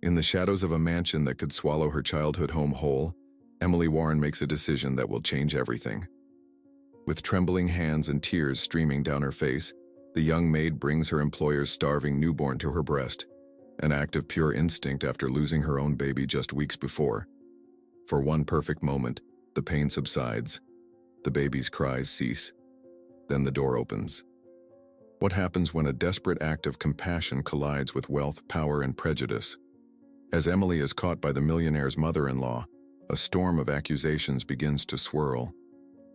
In the shadows of a mansion that could swallow her childhood home whole, Emily Warren makes a decision that will change everything. With trembling hands and tears streaming down her face, the young maid brings her employer's starving newborn to her breast, an act of pure instinct after losing her own baby just weeks before. For one perfect moment, the pain subsides. The baby's cries cease. Then the door opens. What happens when a desperate act of compassion collides with wealth, power, and prejudice? As Emily is caught by the millionaire's mother-in-law, a storm of accusations begins to swirl.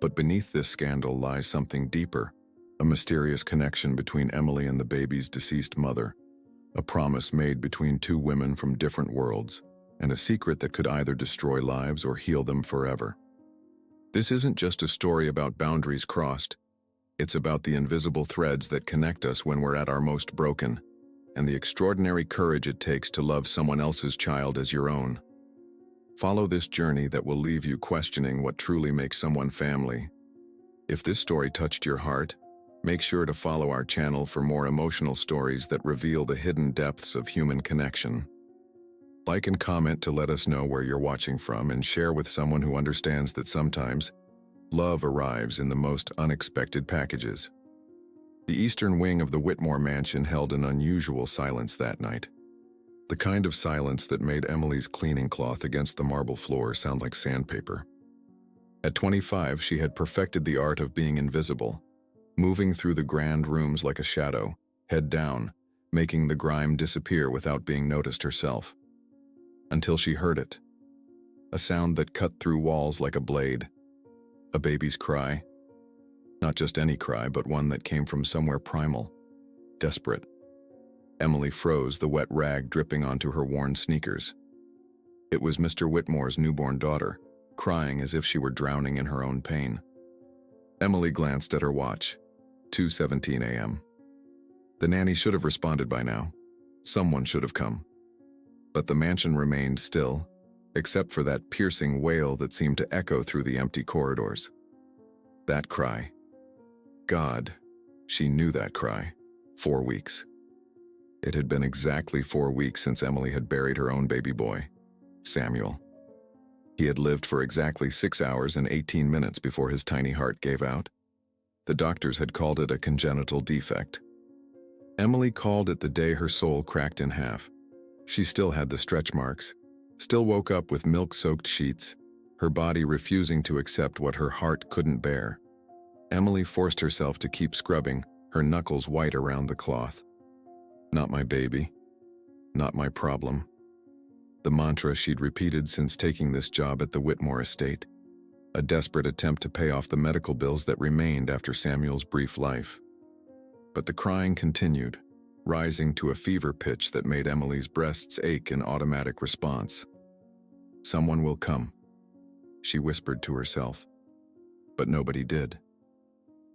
But beneath this scandal lies something deeper, a mysterious connection between Emily and the baby's deceased mother, a promise made between two women from different worlds, and a secret that could either destroy lives or heal them forever. This isn't just a story about boundaries crossed. It's about the invisible threads that connect us when we're at our most broken, and the extraordinary courage it takes to love someone else's child as your own. Follow this journey that will leave you questioning what truly makes someone family. If this story touched your heart, make sure to follow our channel for more emotional stories that reveal the hidden depths of human connection. Like and comment to let us know where you're watching from, and share with someone who understands that sometimes love arrives in the most unexpected packages. The eastern wing of the Whitmore mansion held an unusual silence that night. The kind of silence that made Emily's cleaning cloth against the marble floor sound like sandpaper. At 25, she had perfected the art of being invisible, moving through the grand rooms like a shadow, head down, making the grime disappear without being noticed herself. Until she heard it. A sound that cut through walls like a blade. A baby's cry. Not just any cry, but one that came from somewhere primal, desperate. Emily froze, the wet rag dripping onto her worn sneakers. It was Mr. Whitmore's newborn daughter, crying as if she were drowning in her own pain. Emily glanced at her watch. 2:17 a.m. The nanny should have responded by now. Someone should have come. But the mansion remained still, except for that piercing wail that seemed to echo through the empty corridors. That cry. God, she knew that cry. 4 weeks. It had been exactly 4 weeks since Emily had buried her own baby boy, Samuel. He had lived for exactly 6 hours and 18 minutes before his tiny heart gave out. The doctors had called it a congenital defect. Emily called it the day her soul cracked in half. She still had the stretch marks, still woke up with milk-soaked sheets, her body refusing to accept what her heart couldn't bear. Emily forced herself to keep scrubbing, her knuckles white around the cloth. Not my baby. Not my problem. The mantra she'd repeated since taking this job at the Whitmore estate. A desperate attempt to pay off the medical bills that remained after Samuel's brief life. But the crying continued, rising to a fever pitch that made Emily's breasts ache in automatic response. Someone will come, she whispered to herself. But nobody did.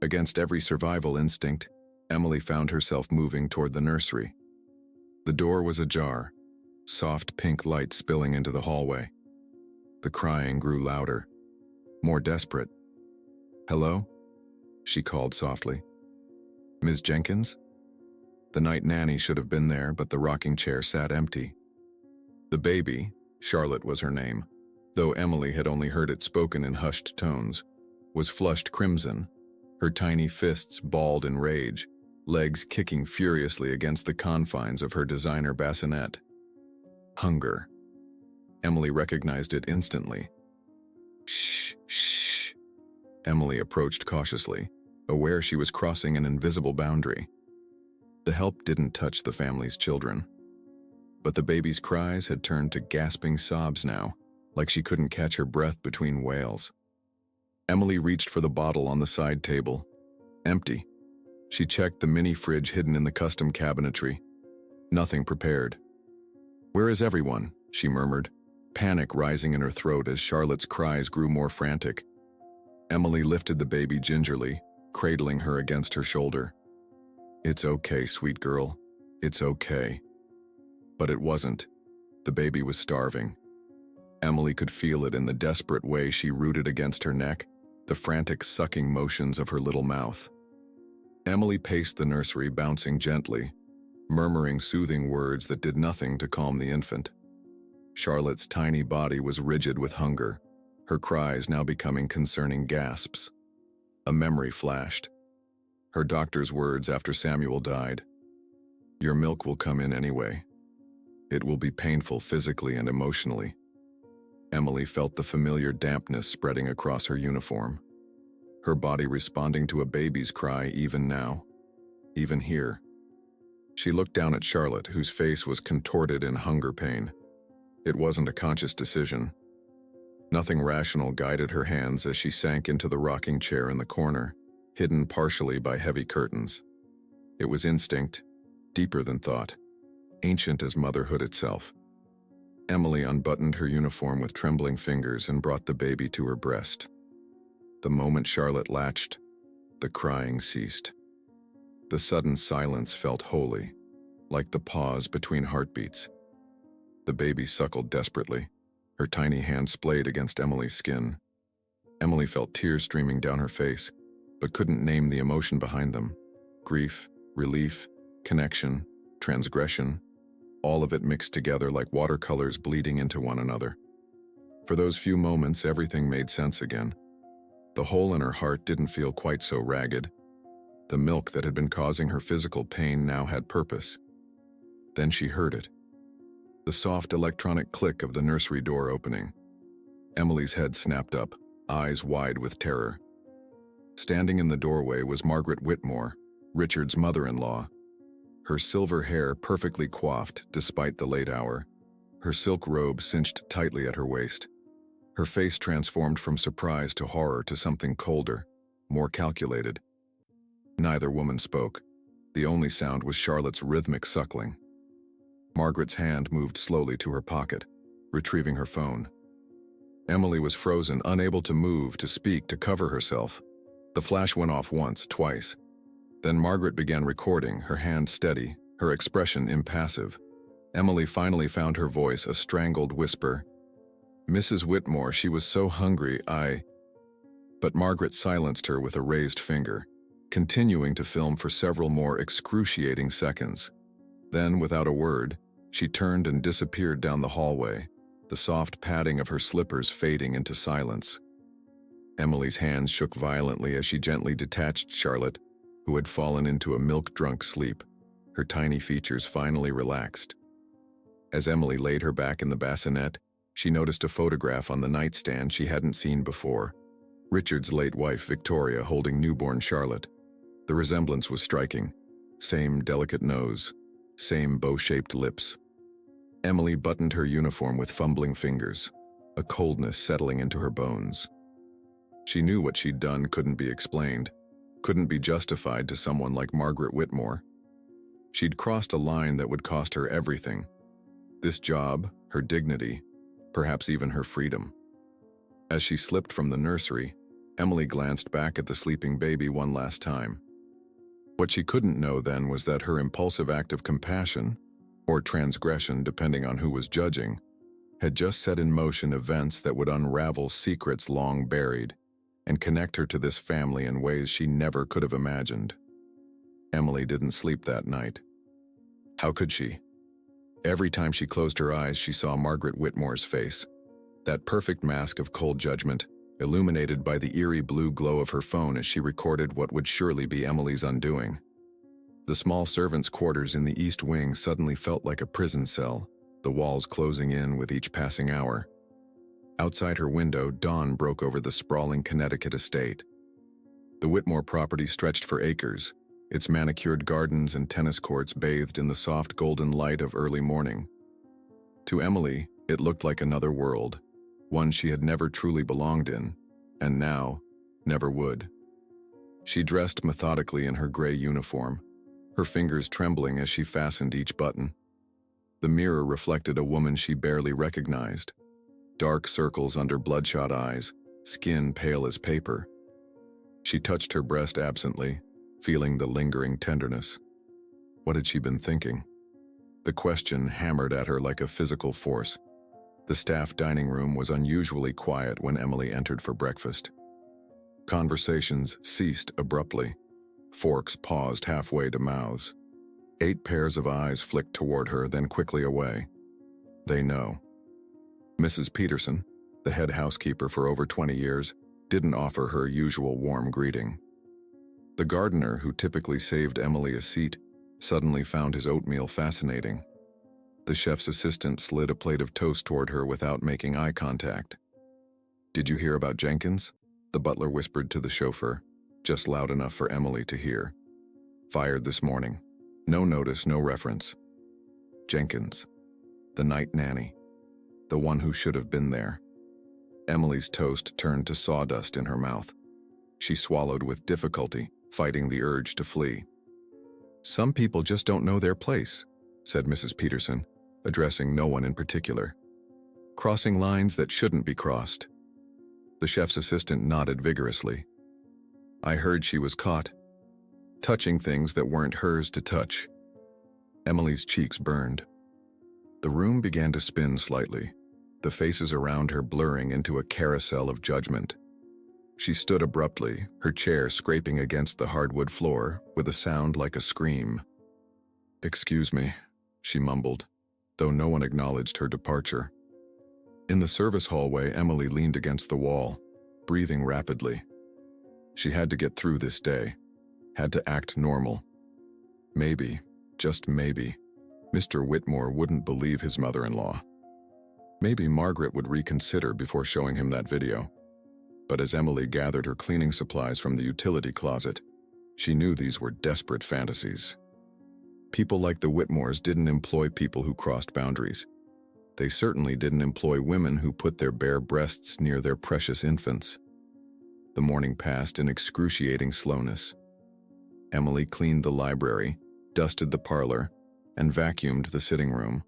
Against every survival instinct, Emily found herself moving toward the nursery. The door was ajar, soft pink light spilling into the hallway. The crying grew louder, more desperate. "Hello?" she called softly. "Ms. Jenkins?" The night nanny should have been there, but the rocking chair sat empty. The baby, Charlotte was her name, though Emily had only heard it spoken in hushed tones, was flushed crimson, her tiny fists balled in rage, legs kicking furiously against the confines of her designer bassinet. Hunger. Emily recognized it instantly. Shh, shh. Emily approached cautiously, aware she was crossing an invisible boundary. The help didn't touch the family's children. But the baby's cries had turned to gasping sobs now, like she couldn't catch her breath between wails. Emily reached for the bottle on the side table. Empty. She checked the mini fridge hidden in the custom cabinetry. Nothing prepared. "Where is everyone?" she murmured, panic rising in her throat as Charlotte's cries grew more frantic. Emily lifted the baby gingerly, cradling her against her shoulder. "It's okay, sweet girl. It's okay." But it wasn't. The baby was starving. Emily could feel it in the desperate way she rooted against her neck, the frantic sucking motions of her little mouth. Emily paced the nursery, bouncing gently, murmuring soothing words that did nothing to calm the infant. Charlotte's tiny body was rigid with hunger, her cries now becoming concerning gasps. A memory flashed. Her doctor's words after Samuel died. "Your milk will come in anyway. It will be painful physically and emotionally." Emily felt the familiar dampness spreading across her uniform, her body responding to a baby's cry even now, even here. She looked down at Charlotte, whose face was contorted in hunger pain. It wasn't a conscious decision. Nothing rational guided her hands as she sank into the rocking chair in the corner, hidden partially by heavy curtains. It was instinct, deeper than thought, ancient as motherhood itself. Emily unbuttoned her uniform with trembling fingers and brought the baby to her breast. The moment Charlotte latched, the crying ceased. The sudden silence felt holy, like the pause between heartbeats. The baby suckled desperately, her tiny hand splayed against Emily's skin. Emily felt tears streaming down her face, but couldn't name the emotion behind them. Grief, relief, connection, transgression, all of it mixed together like watercolors bleeding into one another. For those few moments, everything made sense again. The hole in her heart didn't feel quite so ragged. The milk that had been causing her physical pain now had purpose. Then she heard it. The soft electronic click of the nursery door opening. Emily's head snapped up, eyes wide with terror. Standing in the doorway was Margaret Whitmore, Richard's mother-in-law. Her silver hair perfectly coiffed despite the late hour, her silk robe cinched tightly at her waist. Her face transformed from surprise to horror to something colder, more calculated. Neither woman spoke. The only sound was Charlotte's rhythmic suckling. Margaret's hand moved slowly to her pocket, retrieving her phone. Emily was frozen, unable to move, to speak, to cover herself. The flash went off once, twice. Then Margaret began recording, her hand steady, her expression impassive. Emily finally found her voice, a strangled whisper. "Mrs. Whitmore, she was so hungry, But Margaret silenced her with a raised finger, continuing to film for several more excruciating seconds. Then, without a word, she turned and disappeared down the hallway, the soft padding of her slippers fading into silence. Emily's hands shook violently as she gently detached Charlotte, who had fallen into a milk-drunk sleep, her tiny features finally relaxed. As Emily laid her back in the bassinet, she noticed a photograph on the nightstand she hadn't seen before. Richard's late wife, Victoria, holding newborn Charlotte. The resemblance was striking. Same delicate nose, same bow-shaped lips. Emily buttoned her uniform with fumbling fingers, a coldness settling into her bones. She knew what she'd done couldn't be explained, couldn't be justified to someone like Margaret Whitmore. She'd crossed a line that would cost her everything. This job, her dignity, perhaps even her freedom. As she slipped from the nursery, Emily glanced back at the sleeping baby one last time. What she couldn't know then was that her impulsive act of compassion, or transgression depending on who was judging, had just set in motion events that would unravel secrets long buried and connect her to this family in ways she never could have imagined. Emily didn't sleep that night. How could she? Every time she closed her eyes, she saw Margaret Whitmore's face, that perfect mask of cold judgment, illuminated by the eerie blue glow of her phone as she recorded what would surely be Emily's undoing. The small servants' quarters in the East Wing suddenly felt like a prison cell, the walls closing in with each passing hour. Outside her window, dawn broke over the sprawling Connecticut estate. The Whitmore property stretched for acres, its manicured gardens and tennis courts bathed in the soft golden light of early morning. To Emily, it looked like another world, one she had never truly belonged in, and now, never would. She dressed methodically in her gray uniform, her fingers trembling as she fastened each button. The mirror reflected a woman she barely recognized. Dark circles under bloodshot eyes, skin pale as paper. She touched her breast absently, feeling the lingering tenderness. What had she been thinking? The question hammered at her like a physical force. The staff dining room was unusually quiet when Emily entered for breakfast. Conversations ceased abruptly. Forks paused halfway to mouths. 8 pairs of eyes flicked toward her, then quickly away. They know. Mrs. Peterson, the head housekeeper for over 20 years, didn't offer her usual warm greeting. The gardener, who typically saved Emily a seat, suddenly found his oatmeal fascinating. The chef's assistant slid a plate of toast toward her without making eye contact. "Did you hear about Jenkins?" the butler whispered to the chauffeur, just loud enough for Emily to hear. "Fired this morning. No notice, no reference." Jenkins, the night nanny, the one who should have been there. Emily's toast turned to sawdust in her mouth. She swallowed with difficulty, fighting the urge to flee. "Some people just don't know their place," said Mrs. Peterson, addressing no one in particular. "Crossing lines that shouldn't be crossed." The chef's assistant nodded vigorously. "I heard she was caught touching things that weren't hers to touch." Emily's cheeks burned. The room began to spin slightly, the faces around her blurring into a carousel of judgment. She stood abruptly, her chair scraping against the hardwood floor with a sound like a scream. "Excuse me," she mumbled, though no one acknowledged her departure. In the service hallway, Emily leaned against the wall, breathing rapidly. She had to get through this day, had to act normal. Maybe, just maybe, Mr. Whitmore wouldn't believe his mother-in-law. Maybe Margaret would reconsider before showing him that video. But as Emily gathered her cleaning supplies from the utility closet, she knew these were desperate fantasies. People like the Whitmores didn't employ people who crossed boundaries. They certainly didn't employ women who put their bare breasts near their precious infants. The morning passed in excruciating slowness. Emily cleaned the library, dusted the parlor, and vacuumed the sitting room,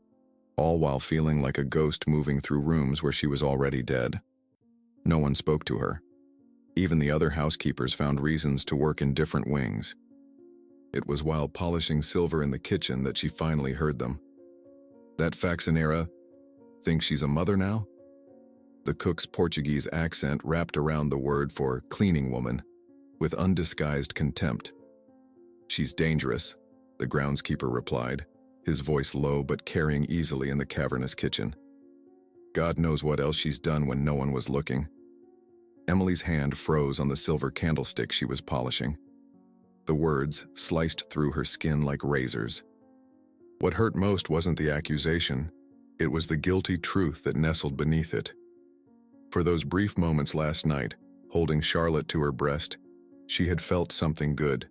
all while feeling like a ghost moving through rooms where she was already dead. No one spoke to her. Even the other housekeepers found reasons to work in different wings. It was while polishing silver in the kitchen that she finally heard them. "That Faxinera thinks she's a mother now?" The cook's Portuguese accent wrapped around the word for cleaning woman, with undisguised contempt. "She's dangerous," the groundskeeper replied, his voice low but carrying easily in the cavernous kitchen. "God knows what else she's done when no one was looking." Emily's hand froze on the silver candlestick she was polishing. The words sliced through her skin like razors. What hurt most wasn't the accusation, it was the guilty truth that nestled beneath it. For those brief moments last night, holding Charlotte to her breast, she had felt something good.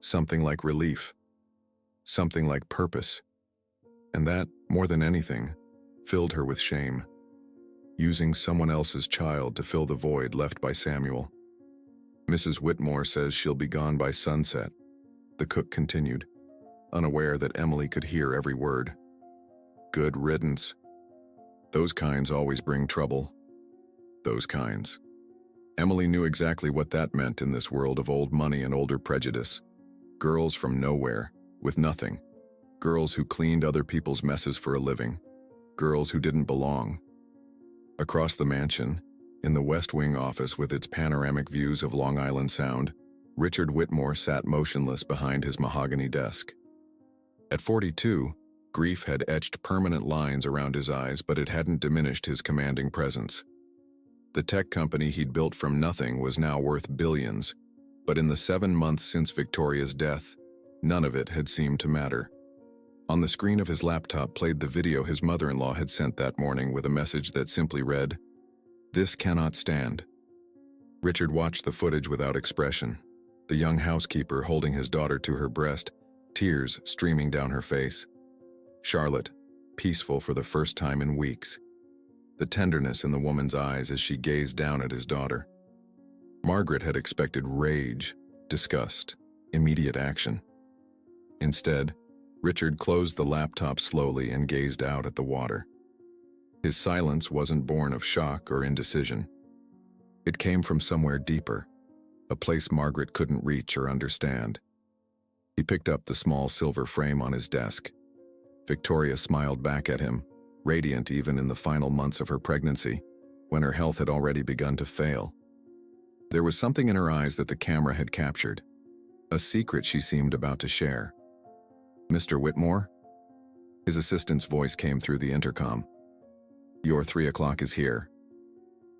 Something like relief. Something like purpose. And that, more than anything, filled her with shame. Using someone else's child to fill the void left by Samuel. "Mrs. Whitmore says she'll be gone by sunset," the cook continued, unaware that Emily could hear every word. "Good riddance. Those kinds always bring trouble. Those kinds." Emily knew exactly what that meant in this world of old money and older prejudice. Girls from nowhere, with nothing. Girls who cleaned other people's messes for a living. Girls who didn't belong. Across the mansion, in the West Wing office with its panoramic views of Long Island Sound, Richard Whitmore sat motionless behind his mahogany desk. At 42, grief had etched permanent lines around his eyes, but it hadn't diminished his commanding presence. The tech company he'd built from nothing was now worth billions, but in the 7 months since Victoria's death, none of it had seemed to matter. On the screen of his laptop played the video his mother-in-law had sent that morning with a message that simply read, "This cannot stand." Richard watched the footage without expression, the young housekeeper holding his daughter to her breast, tears streaming down her face. Charlotte, peaceful for the first time in weeks. The tenderness in the woman's eyes as she gazed down at his daughter. Margaret had expected rage, disgust, immediate action. Instead, Richard closed the laptop slowly and gazed out at the water. His silence wasn't born of shock or indecision. It came from somewhere deeper, a place Margaret couldn't reach or understand. He picked up the small silver frame on his desk. Victoria smiled back at him, radiant even in the final months of her pregnancy, when her health had already begun to fail. There was something in her eyes that the camera had captured, a secret she seemed about to share. "Mr. Whitmore?" His assistant's voice came through the intercom. Your 3 o'clock is here.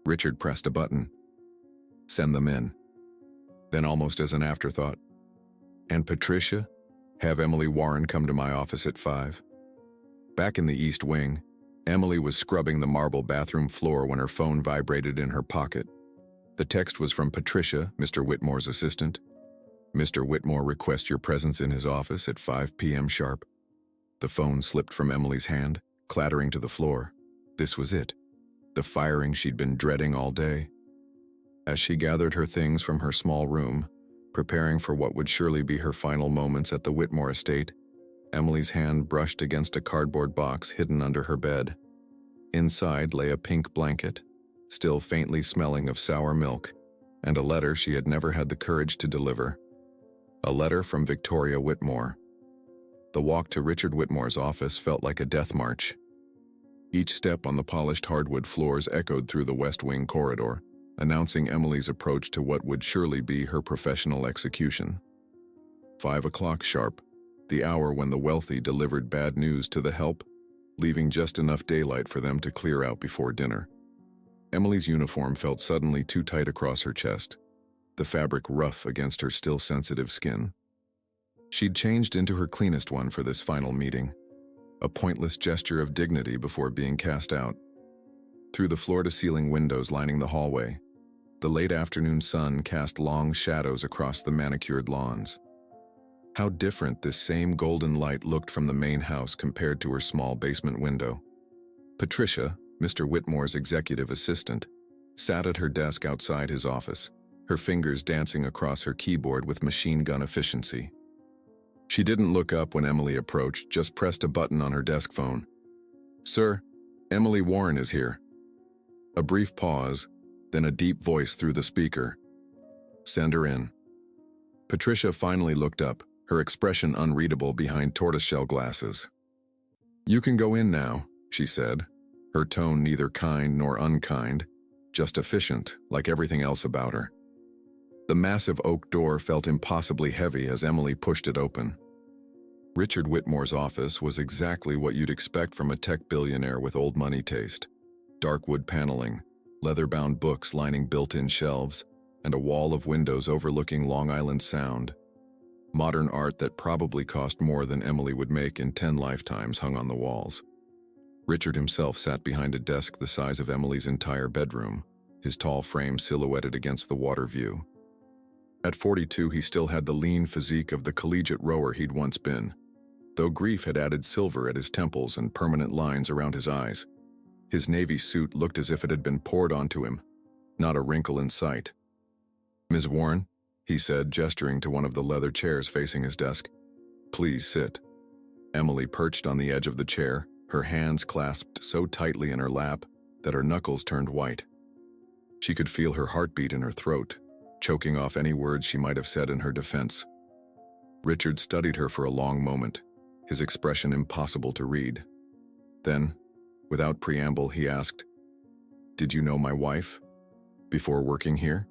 Richard pressed a button. Send them in. Then almost as an afterthought, and Patricia, have Emily Warren come to my office at 5. Back in the East Wing, Emily was scrubbing the marble bathroom floor when her phone vibrated in her pocket. The text was from Patricia, Mr. Whitmore's assistant. Mr. Whitmore requests your presence in his office at 5 p.m. sharp. The phone slipped from Emily's hand, clattering to the floor. This was it. The firing she'd been dreading all day. As she gathered her things from her small room, preparing for what would surely be her final moments at the Whitmore estate, Emily's hand brushed against a cardboard box hidden under her bed. Inside lay a pink blanket, still faintly smelling of sour milk, and a letter she had never had the courage to deliver. A letter from Victoria Whitmore. The walk to Richard Whitmore's office felt like a death march. Each step on the polished hardwood floors echoed through the West Wing corridor, announcing Emily's approach to what would surely be her professional execution. 5 o'clock sharp, the hour when the wealthy delivered bad news to the help, leaving just enough daylight for them to clear out before dinner. Emily's uniform felt suddenly too tight across her chest, the fabric rough against her still sensitive skin. She'd changed into her cleanest one for this final meeting, a pointless gesture of dignity before being cast out. Through the floor-to-ceiling windows lining the hallway, the late afternoon sun cast long shadows across the manicured lawns. How different this same golden light looked from the main house compared to her small basement window. Patricia, Mr. Whitmore's executive assistant, sat at her desk outside his office, her fingers dancing across her keyboard with machine gun efficiency. She didn't look up when Emily approached, just pressed a button on her desk phone. "Sir, Emily Warren is here." A brief pause, then a deep voice through the speaker. "Send her in." Patricia finally looked up, her expression unreadable behind tortoiseshell glasses. "You can go in now," she said, her tone neither kind nor unkind, just efficient, like everything else about her. The massive oak door felt impossibly heavy as Emily pushed it open. Richard Whitmore's office was exactly what you'd expect from a tech billionaire with old money taste. Dark wood paneling, leather-bound books lining built-in shelves, and a wall of windows overlooking Long Island Sound. Modern art that probably cost more than Emily would make in 10 lifetimes hung on the walls. Richard himself sat behind a desk the size of Emily's entire bedroom, his tall frame silhouetted against the water view. At 42, he still had the lean physique of the collegiate rower he'd once been, though grief had added silver at his temples and permanent lines around his eyes. His navy suit looked as if it had been poured onto him, not a wrinkle in sight. "Ms. Warren," he said, gesturing to one of the leather chairs facing his desk. "Please sit." Emily perched on the edge of the chair, her hands clasped so tightly in her lap that her knuckles turned white. She could feel her heartbeat in her throat, choking off any words she might have said in her defense. Richard studied her for a long moment, his expression impossible to read. Then, without preamble, he asked, "Did you know my wife before working here?"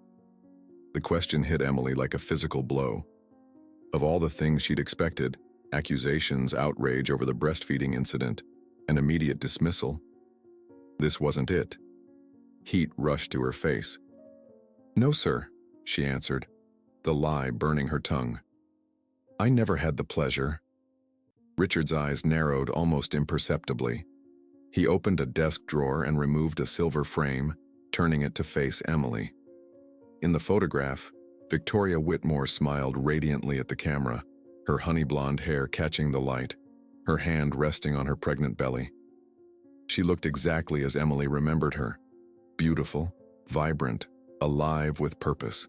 The question hit Emily like a physical blow. Of all the things she'd expected, accusations, outrage over the breastfeeding incident, and immediate dismissal, this wasn't it. Heat rushed to her face. "No, sir," she answered, the lie burning her tongue. "I never had the pleasure." Richard's eyes narrowed almost imperceptibly. He opened a desk drawer and removed a silver frame, turning it to face Emily. In the photograph, Victoria Whitmore smiled radiantly at the camera, her honey blonde hair catching the light, her hand resting on her pregnant belly. She looked exactly as Emily remembered her, beautiful, vibrant, alive with purpose.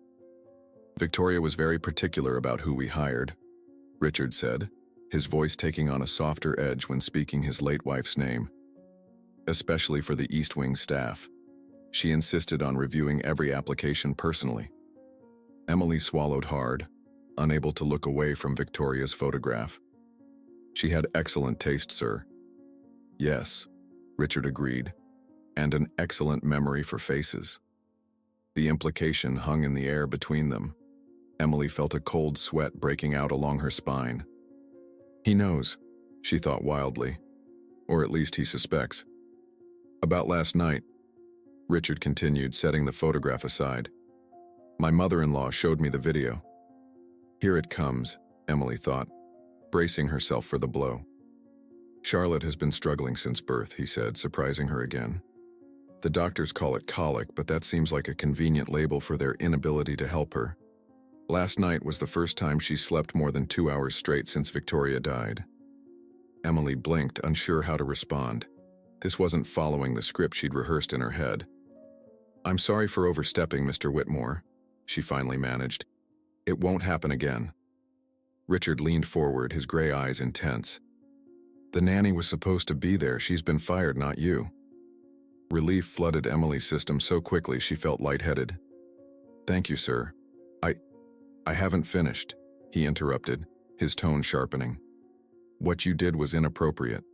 "Victoria was very particular about who we hired," Richard said, his voice taking on a softer edge when speaking his late wife's name. "Especially for the East Wing staff. She insisted on reviewing every application personally." Emily swallowed hard, unable to look away from Victoria's photograph. "She had excellent taste, sir." "Yes," Richard agreed, "and an excellent memory for faces." The implication hung in the air between them. Emily felt a cold sweat breaking out along her spine. "He knows," she thought wildly. "Or at least he suspects." About last night, Richard continued, setting the photograph aside. My mother-in-law showed me the video. Here it comes, Emily thought, bracing herself for the blow. Charlotte has been struggling since birth, he said, surprising her again. The doctors call it colic, but that seems like a convenient label for their inability to help her. Last night was the first time she slept more than 2 hours straight since Victoria died. Emily blinked, unsure how to respond. This wasn't following the script she'd rehearsed in her head. I'm sorry for overstepping, Mr. Whitmore, she finally managed. It won't happen again. Richard leaned forward, his gray eyes intense. The nanny was supposed to be there. She's been fired, not you. Relief flooded Emily's system so quickly she felt lightheaded. Thank you, sir. I haven't finished, he interrupted, his tone sharpening. What you did was inappropriate.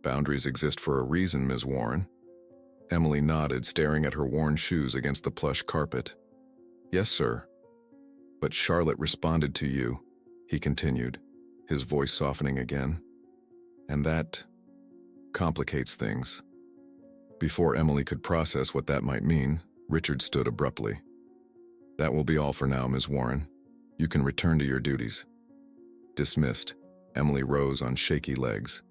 Boundaries exist for a reason, Ms. Warren. Emily nodded, staring at her worn shoes against the plush carpet. Yes, sir. But Charlotte responded to you, he continued, his voice softening again. And that complicates things. Before Emily could process what that might mean, Richard stood abruptly. That will be all for now, Ms. Warren. You can return to your duties. Dismissed, Emily rose on shaky legs.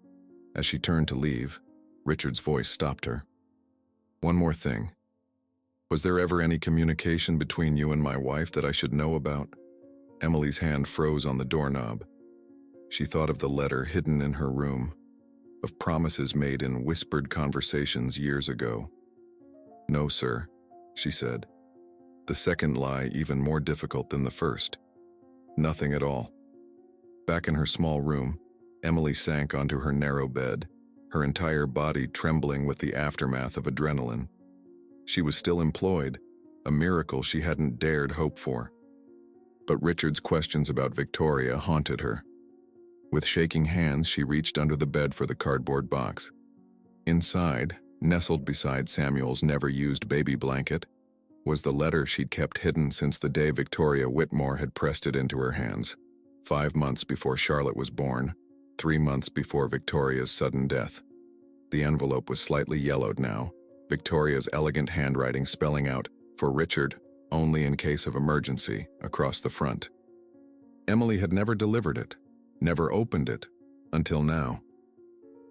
As she turned to leave, Richard's voice stopped her. One more thing. Was there ever any communication between you and my wife that I should know about? Emily's hand froze on the doorknob. She thought of the letter hidden in her room, of promises made in whispered conversations years ago. No, sir, she said. The second lie even more difficult than the first. Nothing at all. Back in her small room, Emily sank onto her narrow bed, her entire body trembling with the aftermath of adrenaline. She was still employed, a miracle she hadn't dared hope for. But Richard's questions about Victoria haunted her. With shaking hands, she reached under the bed for the cardboard box. Inside, nestled beside Samuel's never-used baby blanket, was the letter she'd kept hidden since the day Victoria Whitmore had pressed it into her hands, 5 months before Charlotte was born, 3 months before Victoria's sudden death. The envelope was slightly yellowed now, Victoria's elegant handwriting spelling out, for Richard, only in case of emergency, across the front. Emily had never delivered it, never opened it, until now.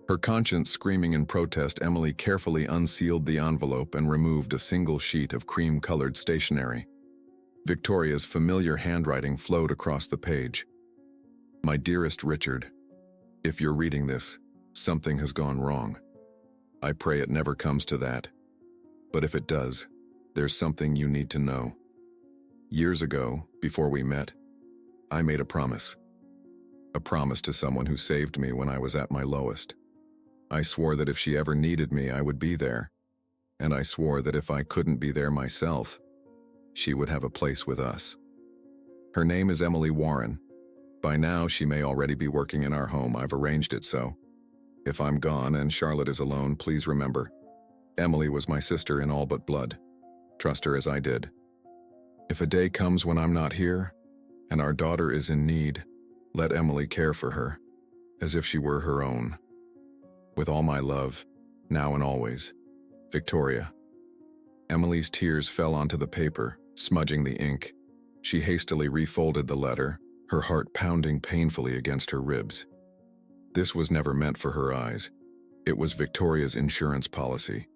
Her conscience screaming in protest, Emily carefully unsealed the envelope and removed a single sheet of cream-colored stationery. Victoria's familiar handwriting flowed across the page. My dearest Richard, if you're reading this, something has gone wrong. I pray it never comes to that. But if it does, there's something you need to know. Years ago, before we met, I made a promise. A promise to someone who saved me when I was at my lowest. I swore that if she ever needed me, I would be there. And I swore that if I couldn't be there myself, she would have a place with us. Her name is Emily Warren. By now, she may already be working in our home. I've arranged it so. If I'm gone and Charlotte is alone, please remember, Emily was my sister in all but blood. Trust her as I did. If a day comes when I'm not here, and our daughter is in need, let Emily care for her, as if she were her own. With all my love, now and always, Victoria. Emily's tears fell onto the paper, smudging the ink. She hastily refolded the letter, her heart pounding painfully against her ribs. This was never meant for her eyes. It was Victoria's insurance policy,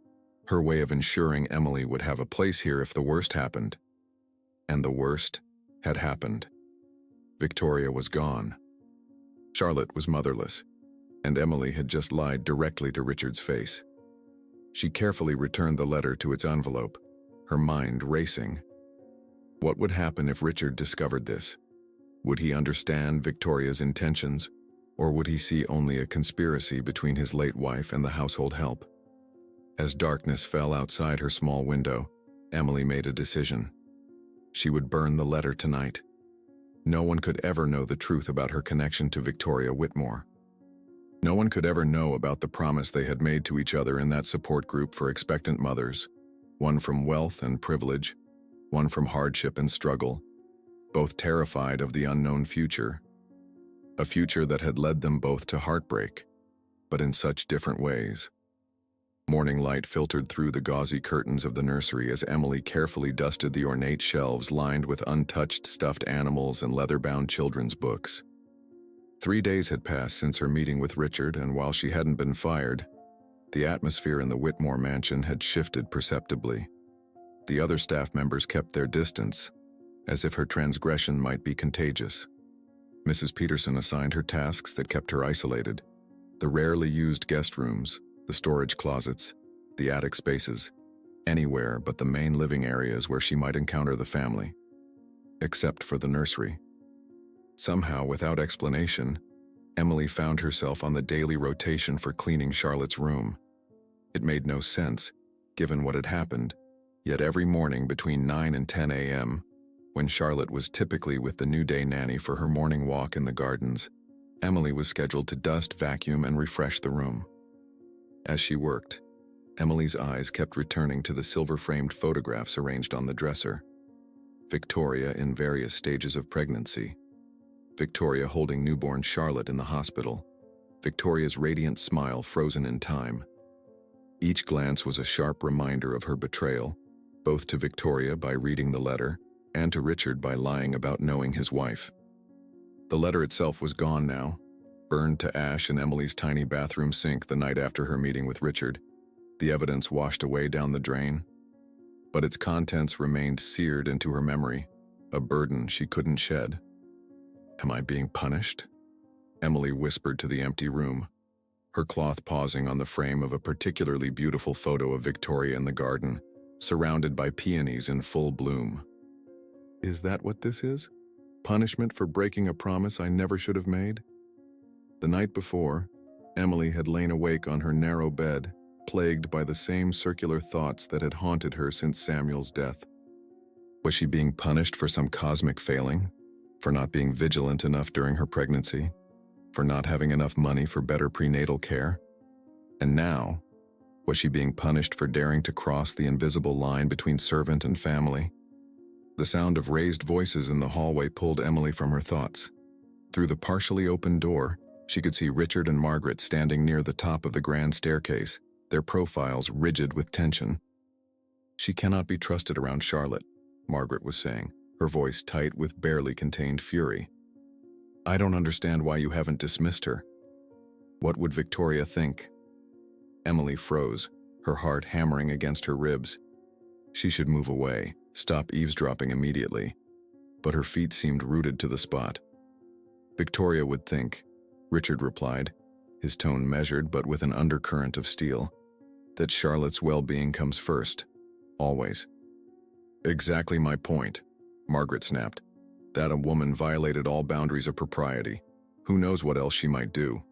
her way of ensuring Emily would have a place here if the worst happened. And the worst had happened. Victoria was gone. Charlotte was motherless, and Emily had just lied directly to Richard's face. She carefully returned the letter to its envelope, her mind racing. What would happen if Richard discovered this? Would he understand Victoria's intentions, or would he see only a conspiracy between his late wife and the household help? As darkness fell outside her small window, Emily made a decision. She would burn the letter tonight. No one could ever know the truth about her connection to Victoria Whitmore. No one could ever know about the promise they had made to each other in that support group for expectant mothers, one from wealth and privilege, one from hardship and struggle, both terrified of the unknown future, a future that had led them both to heartbreak, but in such different ways. Morning light filtered through the gauzy curtains of the nursery as Emily carefully dusted the ornate shelves lined with untouched stuffed animals and leather-bound children's books. 3 days had passed since her meeting with Richard, and while she hadn't been fired, the atmosphere in the Whitmore mansion had shifted perceptibly. The other staff members kept their distance, as if her transgression might be contagious. Mrs. Peterson assigned her tasks that kept her isolated: the rarely used guest rooms, the storage closets, the attic spaces, anywhere but the main living areas where she might encounter the family. Except for the nursery. Somehow, without explanation, Emily found herself on the daily rotation for cleaning Charlotte's room. It made no sense, given what had happened, yet every morning between 9 and 10 a.m., when Charlotte was typically with the new day nanny for her morning walk in the gardens, Emily was scheduled to dust, vacuum, and refresh the room. As she worked, Emily's eyes kept returning to the silver-framed photographs arranged on the dresser. Victoria in various stages of pregnancy. Victoria holding newborn Charlotte in the hospital. Victoria's radiant smile frozen in time. Each glance was a sharp reminder of her betrayal, both to Victoria by reading the letter and to Richard by lying about knowing his wife. The letter itself was gone now, burned to ash in Emily's tiny bathroom sink the night after her meeting with Richard, the evidence washed away down the drain. But its contents remained seared into her memory, a burden she couldn't shed. "Am I being punished?" Emily whispered to the empty room, her cloth pausing on the frame of a particularly beautiful photo of Victoria in the garden, surrounded by peonies in full bloom. "Is that what this is? Punishment for breaking a promise I never should have made?" The night before, Emily had lain awake on her narrow bed, plagued by the same circular thoughts that had haunted her since Samuel's death. Was she being punished for some cosmic failing? For not being vigilant enough during her pregnancy? For not having enough money for better prenatal care? And now, was she being punished for daring to cross the invisible line between servant and family? The sound of raised voices in the hallway pulled Emily from her thoughts. Through the partially open door, she could see Richard and Margaret standing near the top of the grand staircase, their profiles rigid with tension. "She cannot be trusted around Charlotte," Margaret was saying, her voice tight with barely contained fury. "I don't understand why you haven't dismissed her. What would Victoria think?" Emily froze, her heart hammering against her ribs. She should move away, stop eavesdropping immediately, but her feet seemed rooted to the spot. "Victoria would think," Richard replied, his tone measured but with an undercurrent of steel, "that Charlotte's well-being comes first, always." "Exactly my point," Margaret snapped. "That a woman violated all boundaries of propriety. Who knows what else she might do?"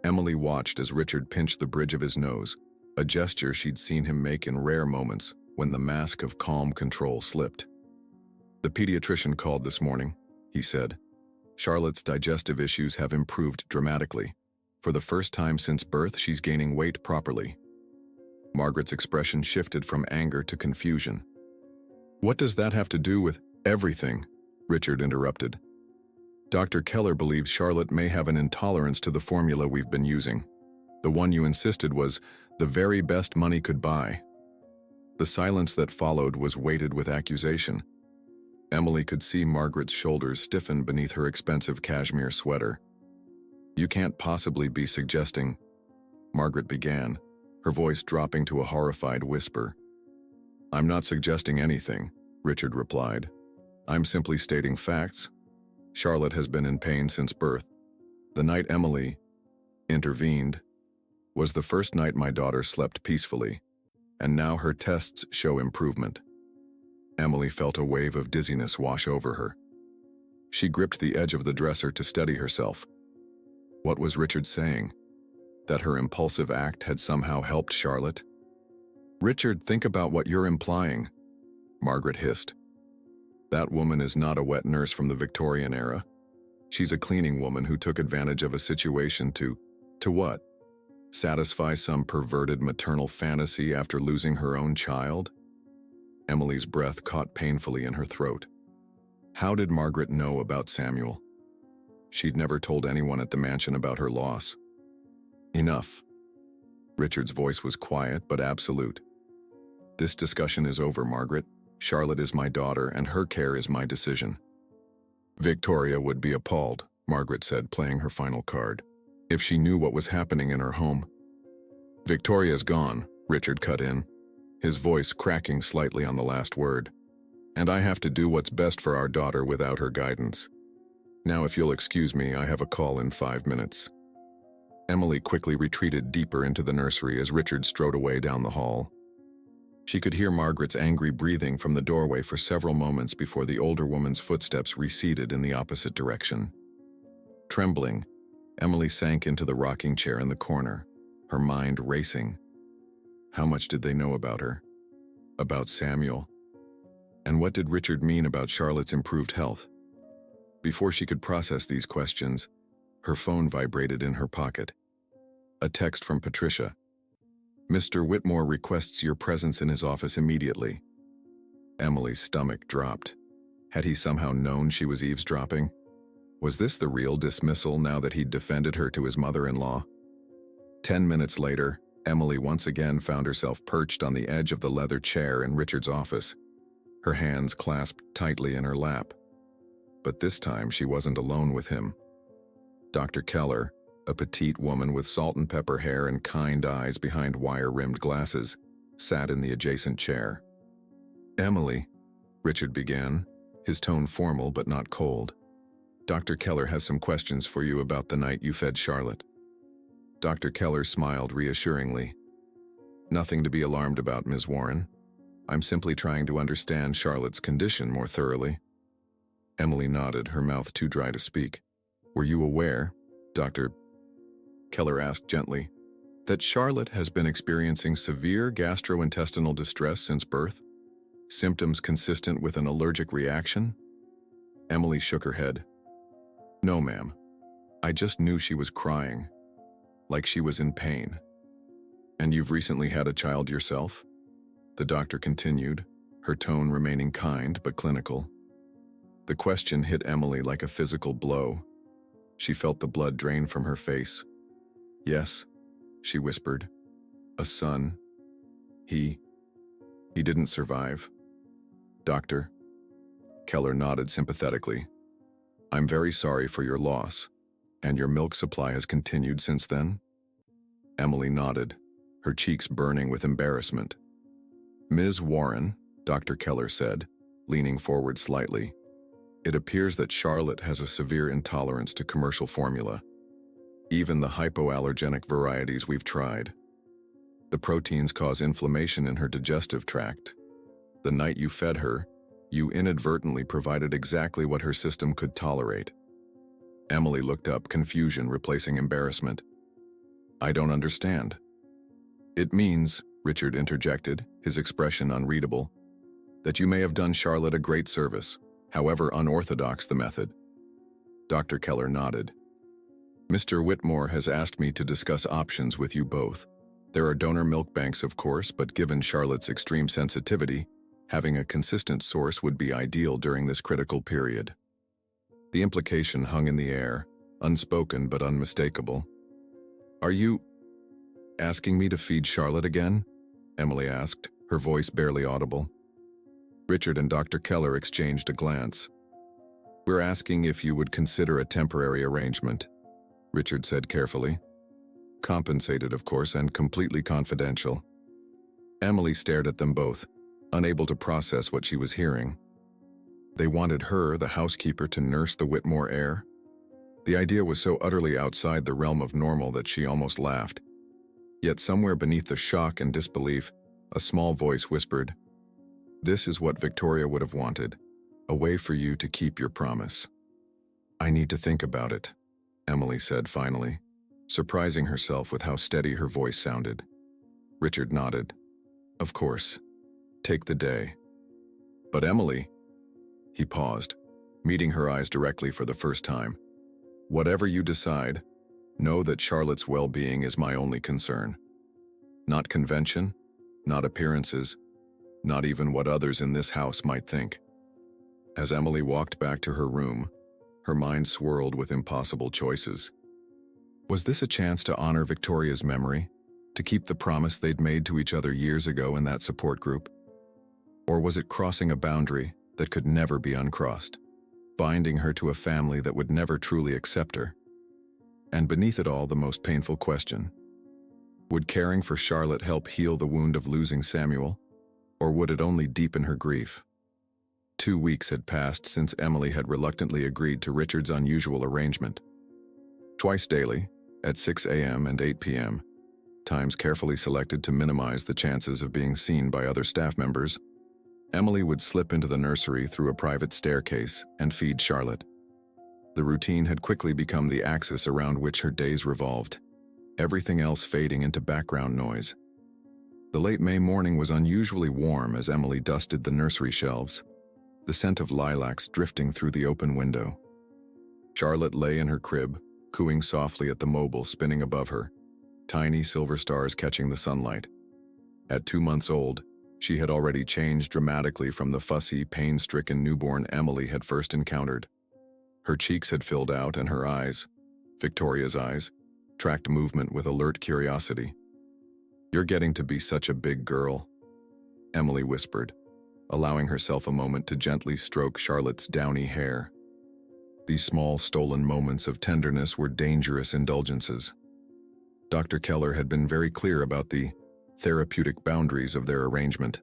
Emily watched as Richard pinched the bridge of his nose, a gesture she'd seen him make in rare moments when the mask of calm control slipped. "The pediatrician called this morning," he said. "Charlotte's digestive issues have improved dramatically. For the first time since birth, she's gaining weight properly." Margaret's expression shifted from anger to confusion. "What does that have to do with everything?" Richard interrupted. "Dr. Keller believes Charlotte may have an intolerance to the formula we've been using. The one you insisted was the very best money could buy." The silence that followed was weighted with accusation. Emily could see Margaret's shoulders stiffen beneath her expensive cashmere sweater. "You can't possibly be suggesting," Margaret began, her voice dropping to a horrified whisper. "I'm not suggesting anything," Richard replied. "I'm simply stating facts. Charlotte has been in pain since birth. The night Emily intervened was the first night my daughter slept peacefully, and now her tests show improvement." Emily felt a wave of dizziness wash over her. She gripped the edge of the dresser to steady herself. What was Richard saying? That her impulsive act had somehow helped Charlotte? "Richard, think about what you're implying," Margaret hissed. "That woman is not a wet nurse from the Victorian era. She's a cleaning woman who took advantage of a situation to what? Satisfy some perverted maternal fantasy after losing her own child?" Emily's breath caught painfully in her throat. How did Margaret know about Samuel? She'd never told anyone at the mansion about her loss. Enough. Richard's voice was quiet but absolute. "This discussion is over, Margaret. Charlotte is my daughter, and her care is my decision." "Victoria would be appalled," Margaret said, playing her final card, "if she knew what was happening in her home." "Victoria's gone," Richard cut in, his voice cracking slightly on the last word. "And I have to do what's best for our daughter without her guidance. Now, if you'll excuse me, I have a call in 5 minutes." Emily quickly retreated deeper into the nursery as Richard strode away down the hall. She could hear Margaret's angry breathing from the doorway for several moments before the older woman's footsteps receded in the opposite direction. Trembling, Emily sank into the rocking chair in the corner, her mind racing. How much did they know about her? About Samuel? And what did Richard mean about Charlotte's improved health? Before she could process these questions, her phone vibrated in her pocket. A text from Patricia. "Mr. Whitmore requests your presence in his office immediately." Emily's stomach dropped. Had he somehow known she was eavesdropping? Was this the real dismissal now that he'd defended her to his mother-in-law? 10 minutes later, Emily once again found herself perched on the edge of the leather chair in Richard's office, her hands clasped tightly in her lap. But this time she wasn't alone with him. Dr. Keller, a petite woman with salt and pepper hair and kind eyes behind wire-rimmed glasses, sat in the adjacent chair. "Emily," Richard began, his tone formal but not cold. "Dr. Keller has some questions for you about the night you fed Charlotte." Dr. Keller smiled reassuringly. "Nothing to be alarmed about, Ms. Warren. I'm simply trying to understand Charlotte's condition more thoroughly." Emily nodded, her mouth too dry to speak. "Were you aware, Dr. Keller asked gently, that Charlotte has been experiencing severe gastrointestinal distress since birth? Symptoms consistent with an allergic reaction?" Emily shook her head. "No, ma'am. I just knew she was crying, like she was in pain." "And you've recently had a child yourself?" the doctor continued, her tone remaining kind but clinical. The question hit Emily like a physical blow. She felt the blood drain from her face. "Yes," she whispered. "A son. He didn't survive." "Doctor?" Keller nodded sympathetically. "I'm very sorry for your loss. And your milk supply has continued since then?" Emily nodded, her cheeks burning with embarrassment. "Ms. Warren," Dr. Keller said, leaning forward slightly, "it appears that Charlotte has a severe intolerance to commercial formula, even the hypoallergenic varieties we've tried. The proteins cause inflammation in her digestive tract. The night you fed her, you inadvertently provided exactly what her system could tolerate." Emily looked up, confusion replacing embarrassment. "I don't understand." "It means," Richard interjected, his expression unreadable, "that you may have done Charlotte a great service, however unorthodox the method." Dr. Keller nodded. "Mr. Whitmore has asked me to discuss options with you both. There are donor milk banks, of course, but given Charlotte's extreme sensitivity, having a consistent source would be ideal during this critical period." The implication hung in the air, unspoken but unmistakable. "Are you asking me to feed Charlotte again?" Emily asked, her voice barely audible. Richard and Dr. Keller exchanged a glance. "We're asking if you would consider a temporary arrangement," Richard said carefully. "Compensated, of course, and completely confidential." Emily stared at them both, unable to process what she was hearing. They wanted her, the housekeeper, to nurse the Whitmore heir? The idea was so utterly outside the realm of normal that she almost laughed. Yet somewhere beneath the shock and disbelief, a small voice whispered, "This is what Victoria would have wanted, a way for you to keep your promise." "I need to think about it," Emily said finally, surprising herself with how steady her voice sounded. Richard nodded. "Of course. Take the day." "But Emily," he paused, meeting her eyes directly for the first time. "Whatever you decide, know that Charlotte's well-being is my only concern. Not convention, not appearances, not even what others in this house might think." As Emily walked back to her room, her mind swirled with impossible choices. Was this a chance to honor Victoria's memory? To keep the promise they'd made to each other years ago in that support group? Or was it crossing a boundary that could never be uncrossed, binding her to a family that would never truly accept her? And beneath it all, the most painful question: would caring for Charlotte help heal the wound of losing Samuel, or would it only deepen her grief? 2 weeks had passed since Emily had reluctantly agreed to Richard's unusual arrangement. Twice daily, at 6 a.m. and 8 p.m., times carefully selected to minimize the chances of being seen by other staff members, Emily would slip into the nursery through a private staircase and feed Charlotte. The routine had quickly become the axis around which her days revolved, everything else fading into background noise. The late May morning was unusually warm as Emily dusted the nursery shelves, the scent of lilacs drifting through the open window. Charlotte lay in her crib, cooing softly at the mobile spinning above her, tiny silver stars catching the sunlight. At 2 months old, she had already changed dramatically from the fussy, pain-stricken newborn Emily had first encountered. Her cheeks had filled out and her eyes, Victoria's eyes, tracked movement with alert curiosity. "You're getting to be such a big girl," Emily whispered, allowing herself a moment to gently stroke Charlotte's downy hair. These small, stolen moments of tenderness were dangerous indulgences. Dr. Keller had been very clear about the therapeutic boundaries of their arrangement.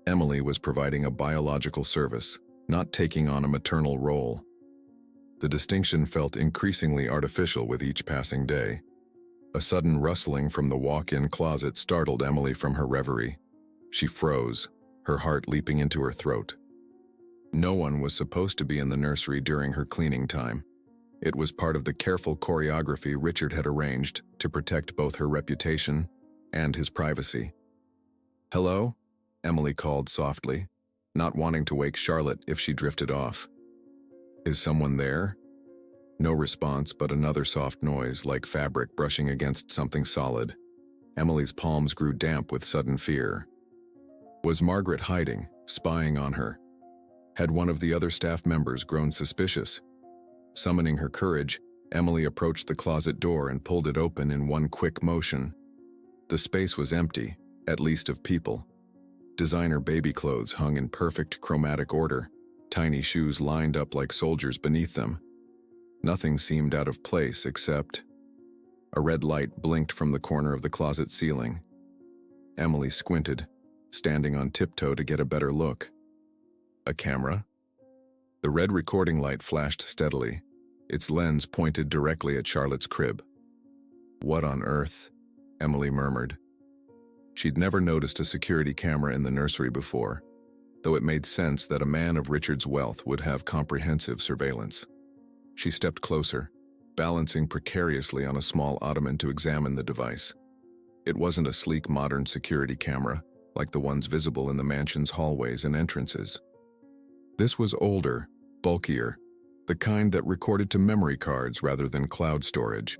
Emily was providing a biological service, not taking on a maternal role. The distinction felt increasingly artificial with each passing day. A sudden rustling from the walk-in closet startled Emily from her reverie. She froze, her heart leaping into her throat. No one was supposed to be in the nursery during her cleaning time. It was part of the careful choreography Richard had arranged to protect both her reputation and his privacy. "Hello?" Emily called softly, not wanting to wake Charlotte if she drifted off. "Is someone there?" No response, but another soft noise like fabric brushing against something solid. Emily's palms grew damp with sudden fear. Was Margaret hiding, spying on her? Had one of the other staff members grown suspicious? Summoning her courage, Emily approached the closet door and pulled it open in one quick motion. The space was empty, at least of people. Designer baby clothes hung in perfect chromatic order, tiny shoes lined up like soldiers beneath them. Nothing seemed out of place except a red light blinked from the corner of the closet ceiling. Emily squinted, standing on tiptoe to get a better look. A camera? The red recording light flashed steadily, its lens pointed directly at Charlotte's crib. "What on earth?" Emily murmured. She'd never noticed a security camera in the nursery before, though it made sense that a man of Richard's wealth would have comprehensive surveillance. She stepped closer, balancing precariously on a small ottoman to examine the device. It wasn't a sleek modern security camera, like the ones visible in the mansion's hallways and entrances. This was older, bulkier, the kind that recorded to memory cards rather than cloud storage.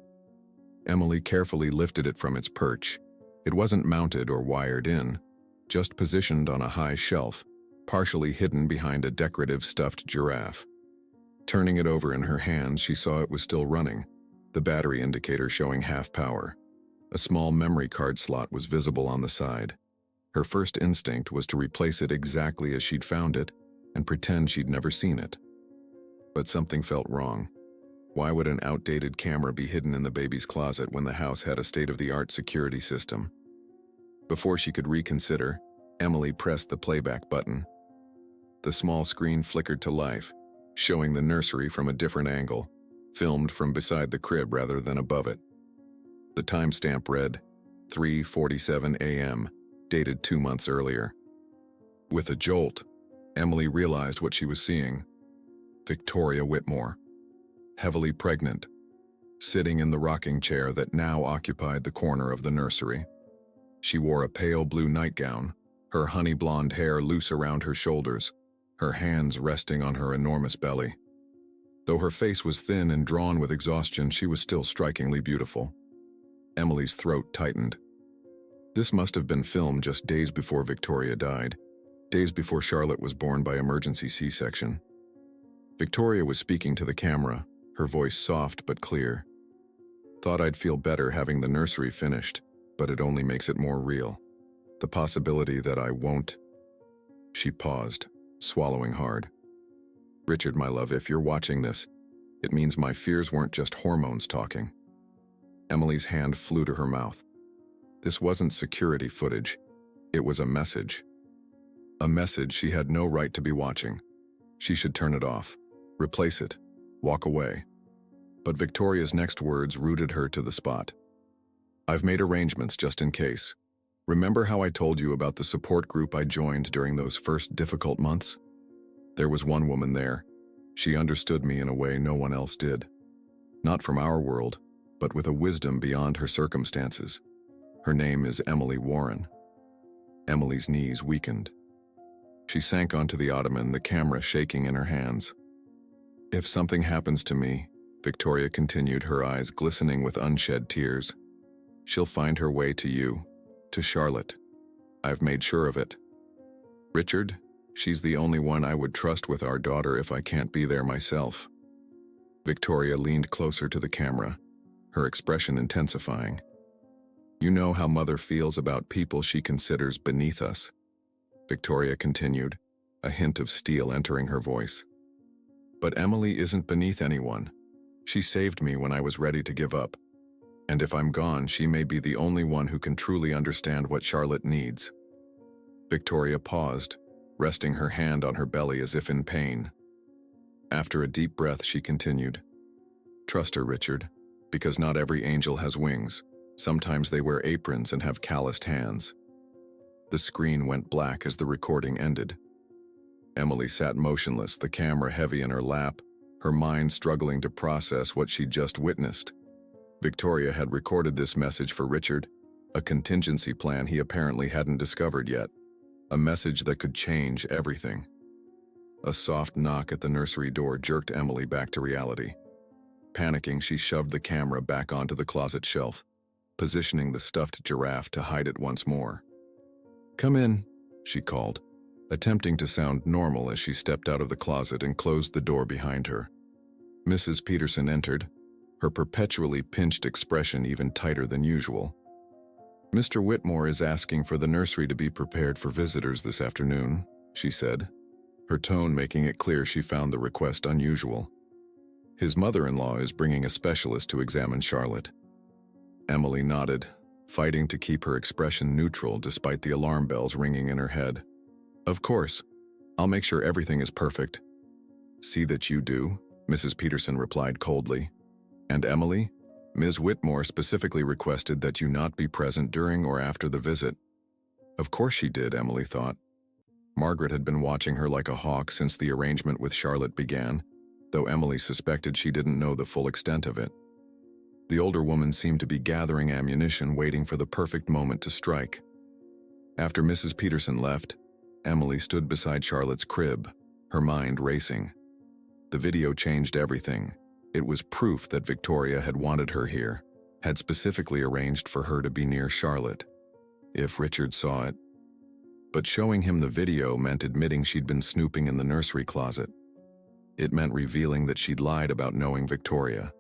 Emily carefully lifted it from its perch. It wasn't mounted or wired in, just positioned on a high shelf, partially hidden behind a decorative stuffed giraffe. Turning it over in her hands, she saw it was still running, the battery indicator showing half power. A small memory card slot was visible on the side. Her first instinct was to replace it exactly as she'd found it and pretend she'd never seen it. But something felt wrong. Why would an outdated camera be hidden in the baby's closet when the house had a state-of-the-art security system? Before she could reconsider, Emily pressed the playback button. The small screen flickered to life, showing the nursery from a different angle, filmed from beside the crib rather than above it. The timestamp read 3:47 a.m., dated 2 months earlier. With a jolt, Emily realized what she was seeing. Victoria Whitmore, heavily pregnant, sitting in the rocking chair that now occupied the corner of the nursery. She wore a pale blue nightgown, her honey blonde hair loose around her shoulders, her hands resting on her enormous belly. Though her face was thin and drawn with exhaustion, she was still strikingly beautiful. Emily's throat tightened. This must have been filmed just days before Victoria died, days before Charlotte was born by emergency C-section. Victoria was speaking to the camera, her voice soft but clear. "Thought I'd feel better having the nursery finished. but it only makes it more real. The possibility that I won't. She paused, swallowing hard. Richard, my love, if you're watching this, it means my fears weren't just hormones talking. Emily's hand flew to her mouth. This wasn't security footage. It was a message. A message she had no right to be watching. She should turn it off, replace it, walk away. But Victoria's next words rooted her to the spot. I've made arrangements just in case. Remember how I told you about the support group I joined during those first difficult months? There was one woman there. She understood me in a way no one else did. Not from our world, but with a wisdom beyond her circumstances. Her name is Emily Warren. Emily's knees weakened. She sank onto the ottoman, the camera shaking in her hands. If something happens to me, Victoria continued, her eyes glistening with unshed tears, she'll find her way to you, to Charlotte. I've made sure of it. Richard, she's the only one I would trust with our daughter if I can't be there myself. Victoria leaned closer to the camera, her expression intensifying. You know how Mother feels about people she considers beneath us. Victoria continued, a hint of steel entering her voice. But Emily isn't beneath anyone. She saved me when I was ready to give up. And if I'm gone, she may be the only one who can truly understand what Charlotte needs. Victoria paused, resting her hand on her belly as if in pain. After a deep breath, she continued, Trust her, Richard, because not every angel has wings. Sometimes they wear aprons and have calloused hands. The screen went black as the recording ended. Emily sat motionless, the camera heavy in her lap, her mind struggling to process what she'd just witnessed. Victoria had recorded this message for Richard, a contingency plan he apparently hadn't discovered yet, a message that could change everything. A soft knock at the nursery door jerked Emily back to reality. Panicking, she shoved the camera back onto the closet shelf, positioning the stuffed giraffe to hide it once more. Come in, she called, attempting to sound normal as she stepped out of the closet and closed the door behind her. Mrs. Peterson entered, her perpetually pinched expression even tighter than usual. Mr. Whitmore is asking for the nursery to be prepared for visitors this afternoon, she said, her tone making it clear she found the request unusual. His mother-in-law is bringing a specialist to examine Charlotte. Emily nodded, fighting to keep her expression neutral despite the alarm bells ringing in her head. Of course, I'll make sure everything is perfect. See that you do, Mrs. Peterson replied coldly. And Emily, Ms. Whitmore specifically requested that you not be present during or after the visit. Of course she did, Emily thought. Margaret had been watching her like a hawk since the arrangement with Charlotte began, though Emily suspected she didn't know the full extent of it. The older woman seemed to be gathering ammunition, waiting for the perfect moment to strike. After Mrs. Peterson left, Emily stood beside Charlotte's crib, her mind racing. The video changed everything. It was proof that Victoria had wanted her here, had specifically arranged for her to be near Charlotte, if Richard saw it. But showing him the video meant admitting she'd been snooping in the nursery closet. It meant revealing that she'd lied about knowing Victoria.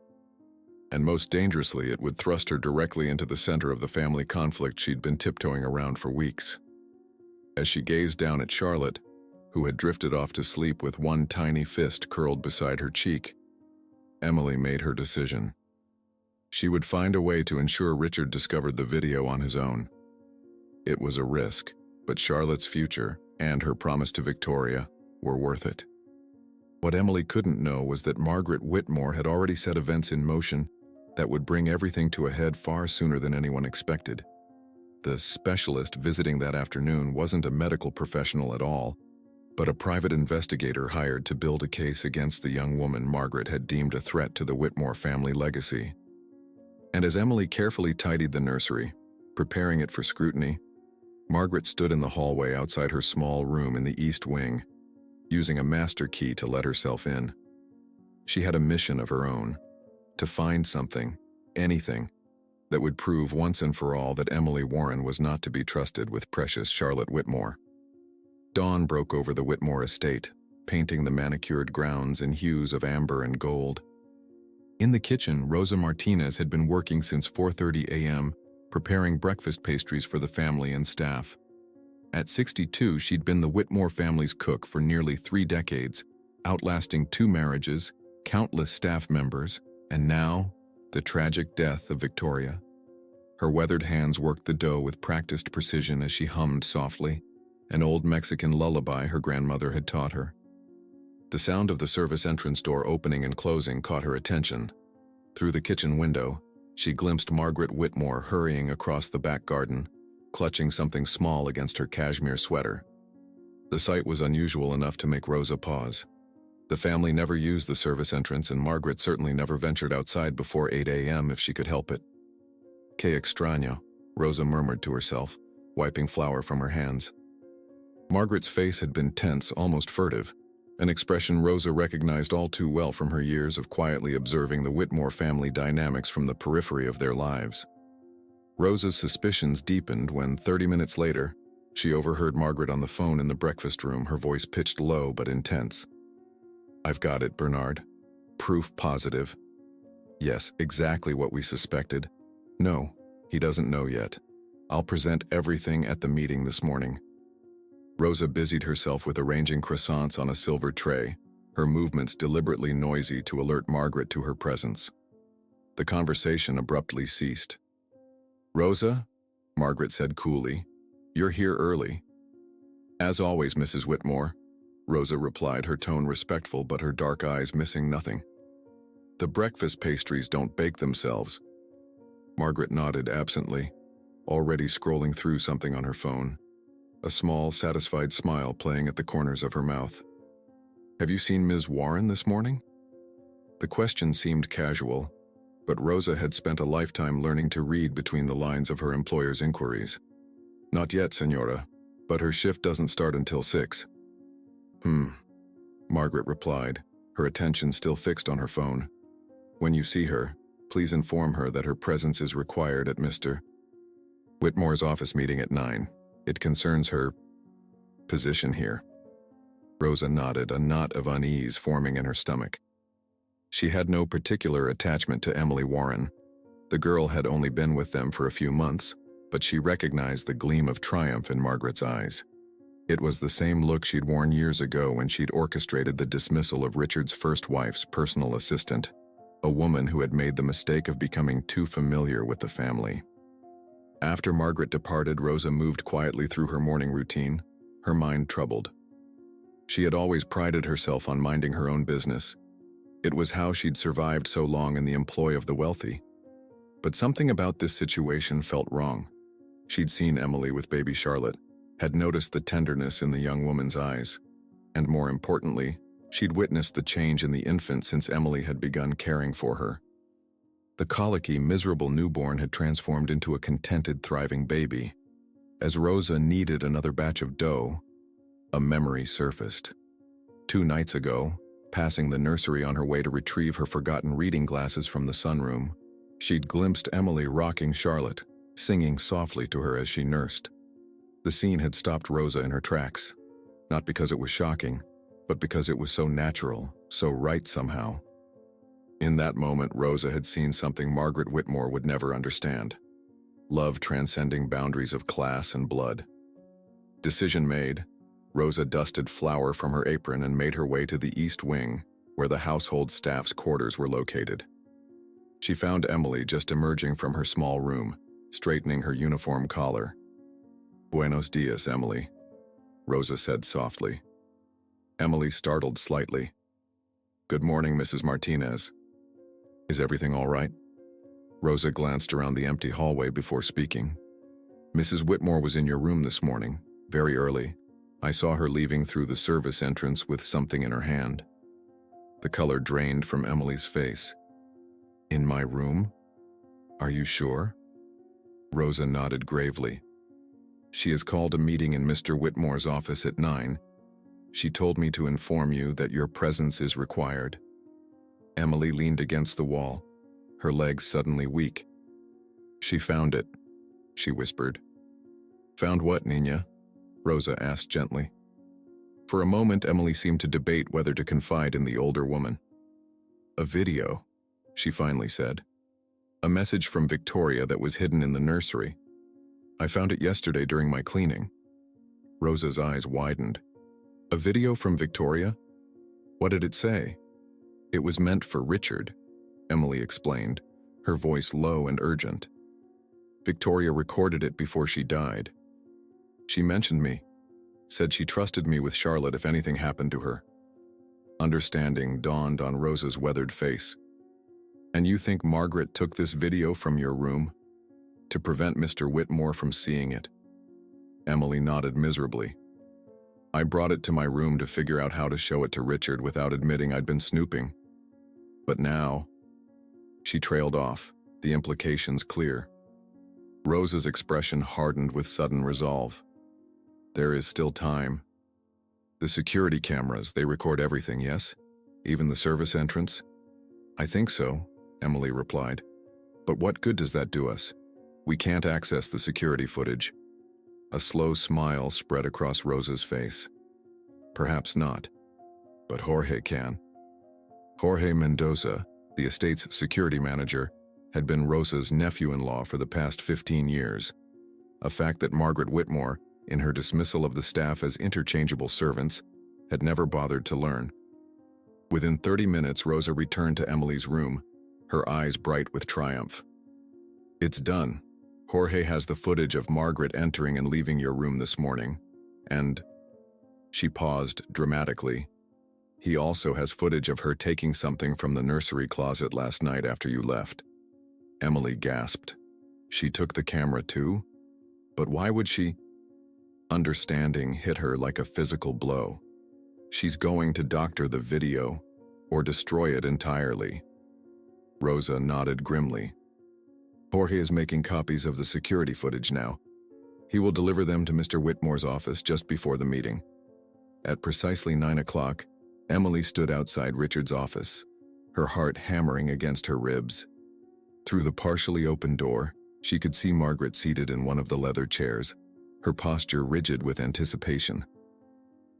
And most dangerously, it would thrust her directly into the center of the family conflict she'd been tiptoeing around for weeks. As she gazed down at Charlotte, who had drifted off to sleep with one tiny fist curled beside her cheek, Emily made her decision. She would find a way to ensure Richard discovered the video on his own. It was a risk, but Charlotte's future and her promise to Victoria were worth it. What Emily couldn't know was that Margaret Whitmore had already set events in motion that would bring everything to a head far sooner than anyone expected. The specialist visiting that afternoon wasn't a medical professional at all, but a private investigator hired to build a case against the young woman Margaret had deemed a threat to the Whitmore family legacy. And as Emily carefully tidied the nursery, preparing it for scrutiny, Margaret stood in the hallway outside her small room in the east wing, using a master key to let herself in. She had a mission of her own, to find something, anything, that would prove once and for all that Emily Warren was not to be trusted with precious Charlotte Whitmore. Dawn broke over the Whitmore estate, painting the manicured grounds in hues of amber and gold. In the kitchen, Rosa Martinez had been working since 4:30 a.m., preparing breakfast pastries for the family and staff. At 62, she'd been the Whitmore family's cook for nearly 3 decades, outlasting 2 marriages, countless staff members, and now, the tragic death of Victoria. Her weathered hands worked the dough with practiced precision as she hummed softly, an old Mexican lullaby her grandmother had taught her. The sound of the service entrance door opening and closing caught her attention. Through the kitchen window, she glimpsed Margaret Whitmore hurrying across the back garden, clutching something small against her cashmere sweater. The sight was unusual enough to make Rosa pause. The family never used the service entrance, and Margaret certainly never ventured outside before 8 a.m. if she could help it. "Que extraño," Rosa murmured to herself, wiping flour from her hands. Margaret's face had been tense, almost furtive, an expression Rosa recognized all too well from her years of quietly observing the Whitmore family dynamics from the periphery of their lives. Rosa's suspicions deepened when, 30 minutes later, she overheard Margaret on the phone in the breakfast room, her voice pitched low but intense. "I've got it, Bernard. Proof positive. Yes, exactly what we suspected. No, he doesn't know yet. I'll present everything at the meeting this morning." Rosa busied herself with arranging croissants on a silver tray, her movements deliberately noisy to alert Margaret to her presence. The conversation abruptly ceased. "Rosa," Margaret said coolly, "you're here early." "As always, Mrs. Whitmore," Rosa replied, her tone respectful but her dark eyes missing nothing. "The breakfast pastries don't bake themselves." Margaret nodded absently, already scrolling through something on her phone, a small, satisfied smile playing at the corners of her mouth. "Have you seen Ms. Warren this morning?" The question seemed casual, but Rosa had spent a lifetime learning to read between the lines of her employer's inquiries. "Not yet, Senora, but her shift doesn't start until 6. Margaret replied, her attention still fixed on her phone. "When you see her, please inform her that her presence is required at Mr. Whitmore's office meeting at 9. It concerns her position here." Rosa nodded, a knot of unease forming in her stomach. She had no particular attachment to Emily Warren. The girl had only been with them for a few months, but she recognized the gleam of triumph in Margaret's eyes. It was the same look she'd worn years ago when she'd orchestrated the dismissal of Richard's first wife's personal assistant, a woman who had made the mistake of becoming too familiar with the family. After Margaret departed, Rosa moved quietly through her morning routine, her mind troubled. She had always prided herself on minding her own business. It was how she'd survived so long in the employ of the wealthy. But something about this situation felt wrong. She'd seen Emily with baby Charlotte, had noticed the tenderness in the young woman's eyes, and more importantly, she'd witnessed the change in the infant since Emily had begun caring for her. The colicky, miserable newborn had transformed into a contented, thriving baby. As Rosa kneaded another batch of dough, a memory surfaced. 2 nights ago, passing the nursery on her way to retrieve her forgotten reading glasses from the sunroom, she'd glimpsed Emily rocking Charlotte, singing softly to her as she nursed. The scene had stopped Rosa in her tracks, not because it was shocking, but because it was so natural, so right somehow. In that moment, Rosa had seen something Margaret Whitmore would never understand. Love transcending boundaries of class and blood. Decision made, Rosa dusted flour from her apron and made her way to the east wing, where the household staff's quarters were located. She found Emily just emerging from her small room, straightening her uniform collar. "Buenos dias, Emily," Rosa said softly. Emily startled slightly. "Good morning, Mrs. Martinez. Is everything all right?" Rosa glanced around the empty hallway before speaking. "Mrs. Whitmore was in your room this morning, very early. I saw her leaving through the service entrance with something in her hand." The color drained from Emily's face. "In my room? Are you sure?" Rosa nodded gravely. "She has called a meeting in Mr. Whitmore's office at 9. She told me to inform you that your presence is required." Emily leaned against the wall, her legs suddenly weak. "She found it," she whispered. "Found what, Nina?" Rosa asked gently. For a moment, Emily seemed to debate whether to confide in the older woman. "A video," she finally said. A message from Victoria that was hidden in the nursery. I found it yesterday during my cleaning. Rosa's eyes widened. A video from Victoria? What did it say? It was meant for Richard, Emily explained, her voice low and urgent. Victoria recorded it before she died. She mentioned me, said she trusted me with Charlotte if anything happened to her. Understanding dawned on Rosa's weathered face. And you think Margaret took this video from your room to prevent Mr. Whitmore from seeing it? Emily nodded miserably. I brought it to my room to figure out how to show it to Richard without admitting I'd been snooping. But now, she trailed off, the implications clear. Rosa's expression hardened with sudden resolve. There is still time. The security cameras, they record everything, yes? Even the service entrance? I think so, Emily replied. But what good does that do us? We can't access the security footage. A slow smile spread across Rosa's face. Perhaps not. But Jorge can. Jorge Mendoza, the estate's security manager, had been Rosa's nephew-in-law for the past 15 years. A fact that Margaret Whitmore, in her dismissal of the staff as interchangeable servants, had never bothered to learn. Within 30 minutes, Rosa returned to Emily's room, her eyes bright with triumph. It's done. Jorge has the footage of Margaret entering and leaving your room this morning, and... She paused dramatically. He also has footage of her taking something from the nursery closet last night after you left. Emily gasped. She took the camera too? But why would she? Understanding hit her like a physical blow. She's going to doctor the video, or destroy it entirely. Rosa nodded grimly. Jorge is making copies of the security footage now. He will deliver them to Mr. Whitmore's office just before the meeting. At precisely 9 o'clock, Emily stood outside Richard's office, her heart hammering against her ribs. Through the partially open door, she could see Margaret seated in one of the leather chairs, her posture rigid with anticipation.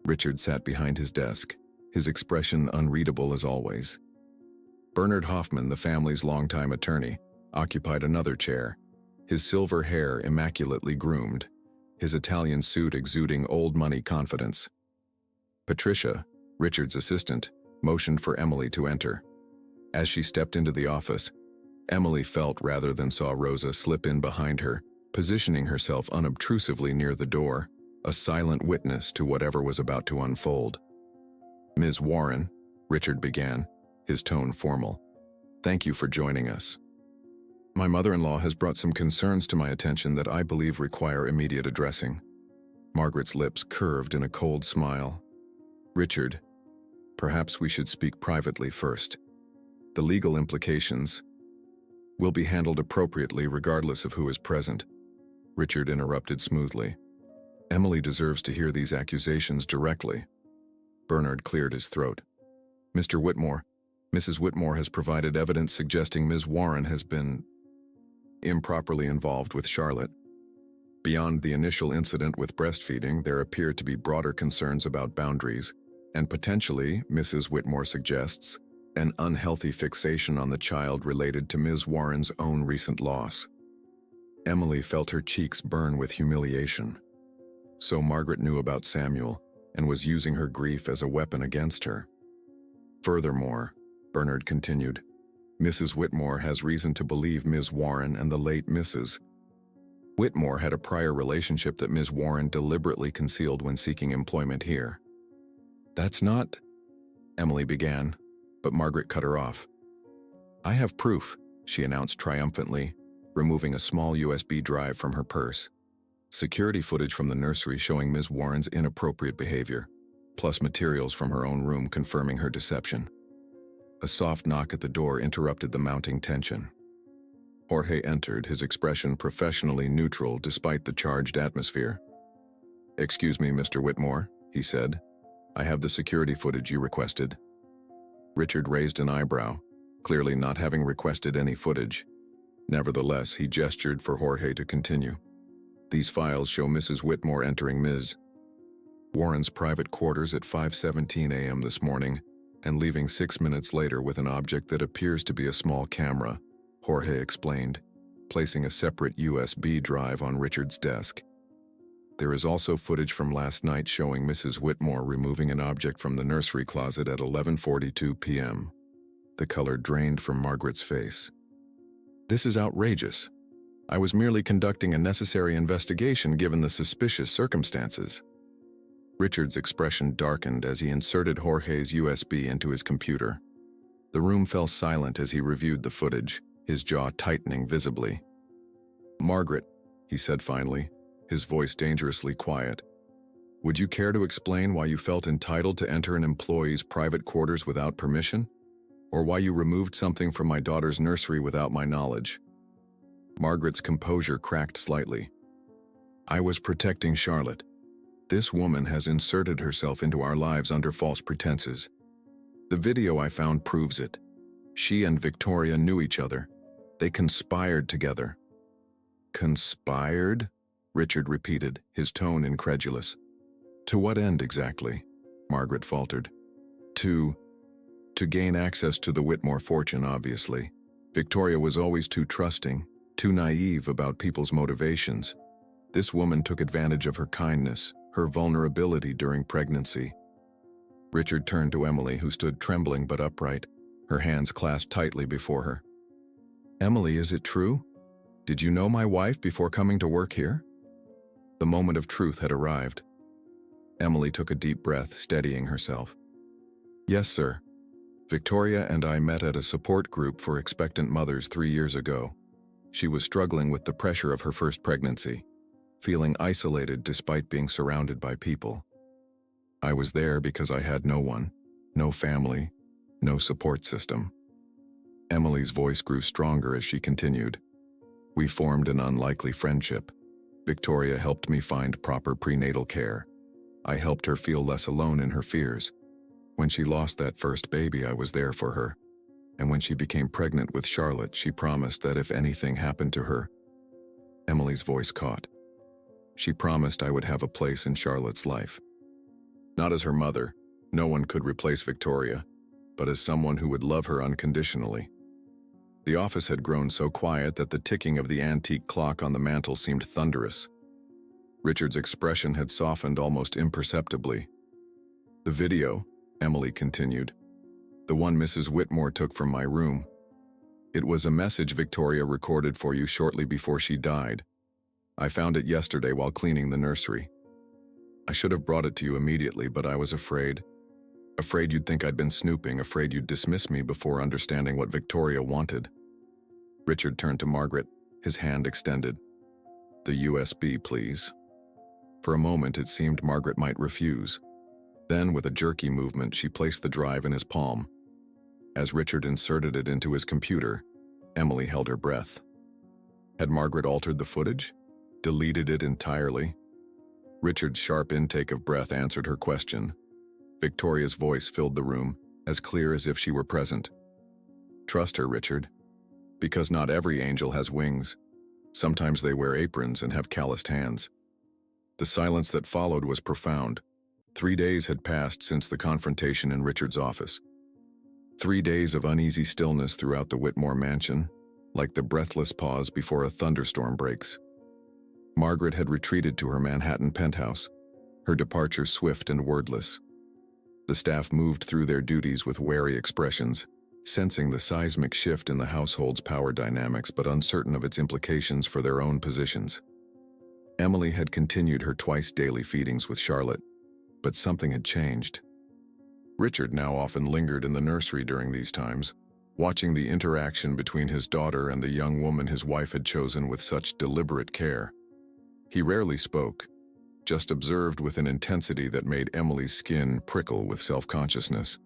Richard sat behind his desk, his expression unreadable as always. Bernard Hoffman, the family's longtime attorney, occupied another chair, his silver hair immaculately groomed, his Italian suit exuding old-money confidence. Patricia, Richard's assistant, motioned for Emily to enter. As she stepped into the office, Emily felt rather than saw Rosa slip in behind her, positioning herself unobtrusively near the door, a silent witness to whatever was about to unfold. Ms. Warren, Richard began, his tone formal. Thank you for joining us. My mother-in-law has brought some concerns to my attention that I believe require immediate addressing. Margaret's lips curved in a cold smile. Richard, perhaps we should speak privately first. The legal implications will be handled appropriately regardless of who is present. Richard interrupted smoothly. Emily deserves to hear these accusations directly. Bernard cleared his throat. Mr. Whitmore, Mrs. Whitmore has provided evidence suggesting Ms. Warren has been improperly involved with Charlotte. Beyond the initial incident with breastfeeding, there appear to be broader concerns about boundaries, and potentially, Mrs. Whitmore suggests, an unhealthy fixation on the child related to Ms. Warren's own recent loss. Emily felt her cheeks burn with humiliation. So Margaret knew about Samuel and was using her grief as a weapon against her. Furthermore, Bernard continued, Mrs. Whitmore has reason to believe Ms. Warren and the late Mrs. Whitmore had a prior relationship that Ms. Warren deliberately concealed when seeking employment here. That's not... Emily began, but Margaret cut her off. I have proof, she announced triumphantly, removing a small USB drive from her purse. Security footage from the nursery showing Ms. Warren's inappropriate behavior, plus materials from her own room confirming her deception. A soft knock at the door interrupted the mounting tension. Jorge entered, his expression professionally neutral despite the charged atmosphere. Excuse me, Mr. Whitmore, he said. I have the security footage you requested. Richard raised an eyebrow, clearly not having requested any footage. Nevertheless, he gestured for Jorge to continue. These files show Mrs. Whitmore entering Ms. Warren's private quarters at 5:17 a.m. this morning and leaving 6 minutes later with an object that appears to be a small camera, Jorge explained, placing a separate USB drive on Richard's desk. There is also footage from last night showing Mrs. Whitmore removing an object from the nursery closet at 11:42 p.m. The color drained from Margaret's face. This is outrageous. I was merely conducting a necessary investigation given the suspicious circumstances. Richard's expression darkened as he inserted Jorge's USB into his computer. The room fell silent as he reviewed the footage, his jaw tightening visibly. "Margaret," he said finally, his voice dangerously quiet, "would you care to explain why you felt entitled to enter an employee's private quarters without permission? Or why you removed something from my daughter's nursery without my knowledge?" Margaret's composure cracked slightly. "I was protecting Charlotte. This woman has inserted herself into our lives under false pretenses. The video I found proves it. She and Victoria knew each other. They conspired together." "Conspired?" Richard repeated, his tone incredulous. "To what end exactly?" Margaret faltered. To gain access to the Whitmore fortune, obviously. Victoria was always too trusting, too naive about people's motivations. This woman took advantage of her kindness, her vulnerability during pregnancy. Richard turned to Emily, who stood trembling but upright, her hands clasped tightly before her. "Emily, is it true? Did you know my wife before coming to work here?" The moment of truth had arrived. Emily took a deep breath, steadying herself. "Yes, sir. Victoria and I met at a support group for expectant mothers 3 years ago. She was struggling with the pressure of her first pregnancy, feeling isolated despite being surrounded by people. I was there because I had no one, no family, no support system." Emily's voice grew stronger as she continued. "We formed an unlikely friendship. Victoria helped me find proper prenatal care. I helped her feel less alone in her fears. When she lost that first baby, I was there for her. And when she became pregnant with Charlotte, she promised that if anything happened to her..." Emily's voice caught. "She promised I would have a place in Charlotte's life. Not as her mother, no one could replace Victoria, but as someone who would love her unconditionally." The office had grown so quiet that the ticking of the antique clock on the mantel seemed thunderous. Richard's expression had softened almost imperceptibly. "The video," Emily continued, "the one Mrs. Whitmore took from my room. It was a message Victoria recorded for you shortly before she died. I found it yesterday while cleaning the nursery. I should have brought it to you immediately, but I was afraid. Afraid you'd think I'd been snooping, afraid you'd dismiss me before understanding what Victoria wanted." Richard turned to Margaret, his hand extended. "The USB, please." For a moment it seemed Margaret might refuse. Then, with a jerky movement, she placed the drive in his palm. As Richard inserted it into his computer, Emily held her breath. Had Margaret altered the footage? Deleted it entirely? Richard's sharp intake of breath answered her question. Victoria's voice filled the room, as clear as if she were present. "Trust her, Richard. Because not every angel has wings. Sometimes they wear aprons and have calloused hands." The silence that followed was profound. 3 days had passed since the confrontation in Richard's office. 3 days of uneasy stillness throughout the Whitmore mansion, like the breathless pause before a thunderstorm breaks. Margaret had retreated to her Manhattan penthouse, her departure swift and wordless. The staff moved through their duties with wary expressions, sensing the seismic shift in the household's power dynamics but uncertain of its implications for their own positions. Emily had continued her twice-daily feedings with Charlotte, but something had changed. Richard now often lingered in the nursery during these times, watching the interaction between his daughter and the young woman his wife had chosen with such deliberate care. He rarely spoke, just observed with an intensity that made Emily's skin prickle with self-consciousness.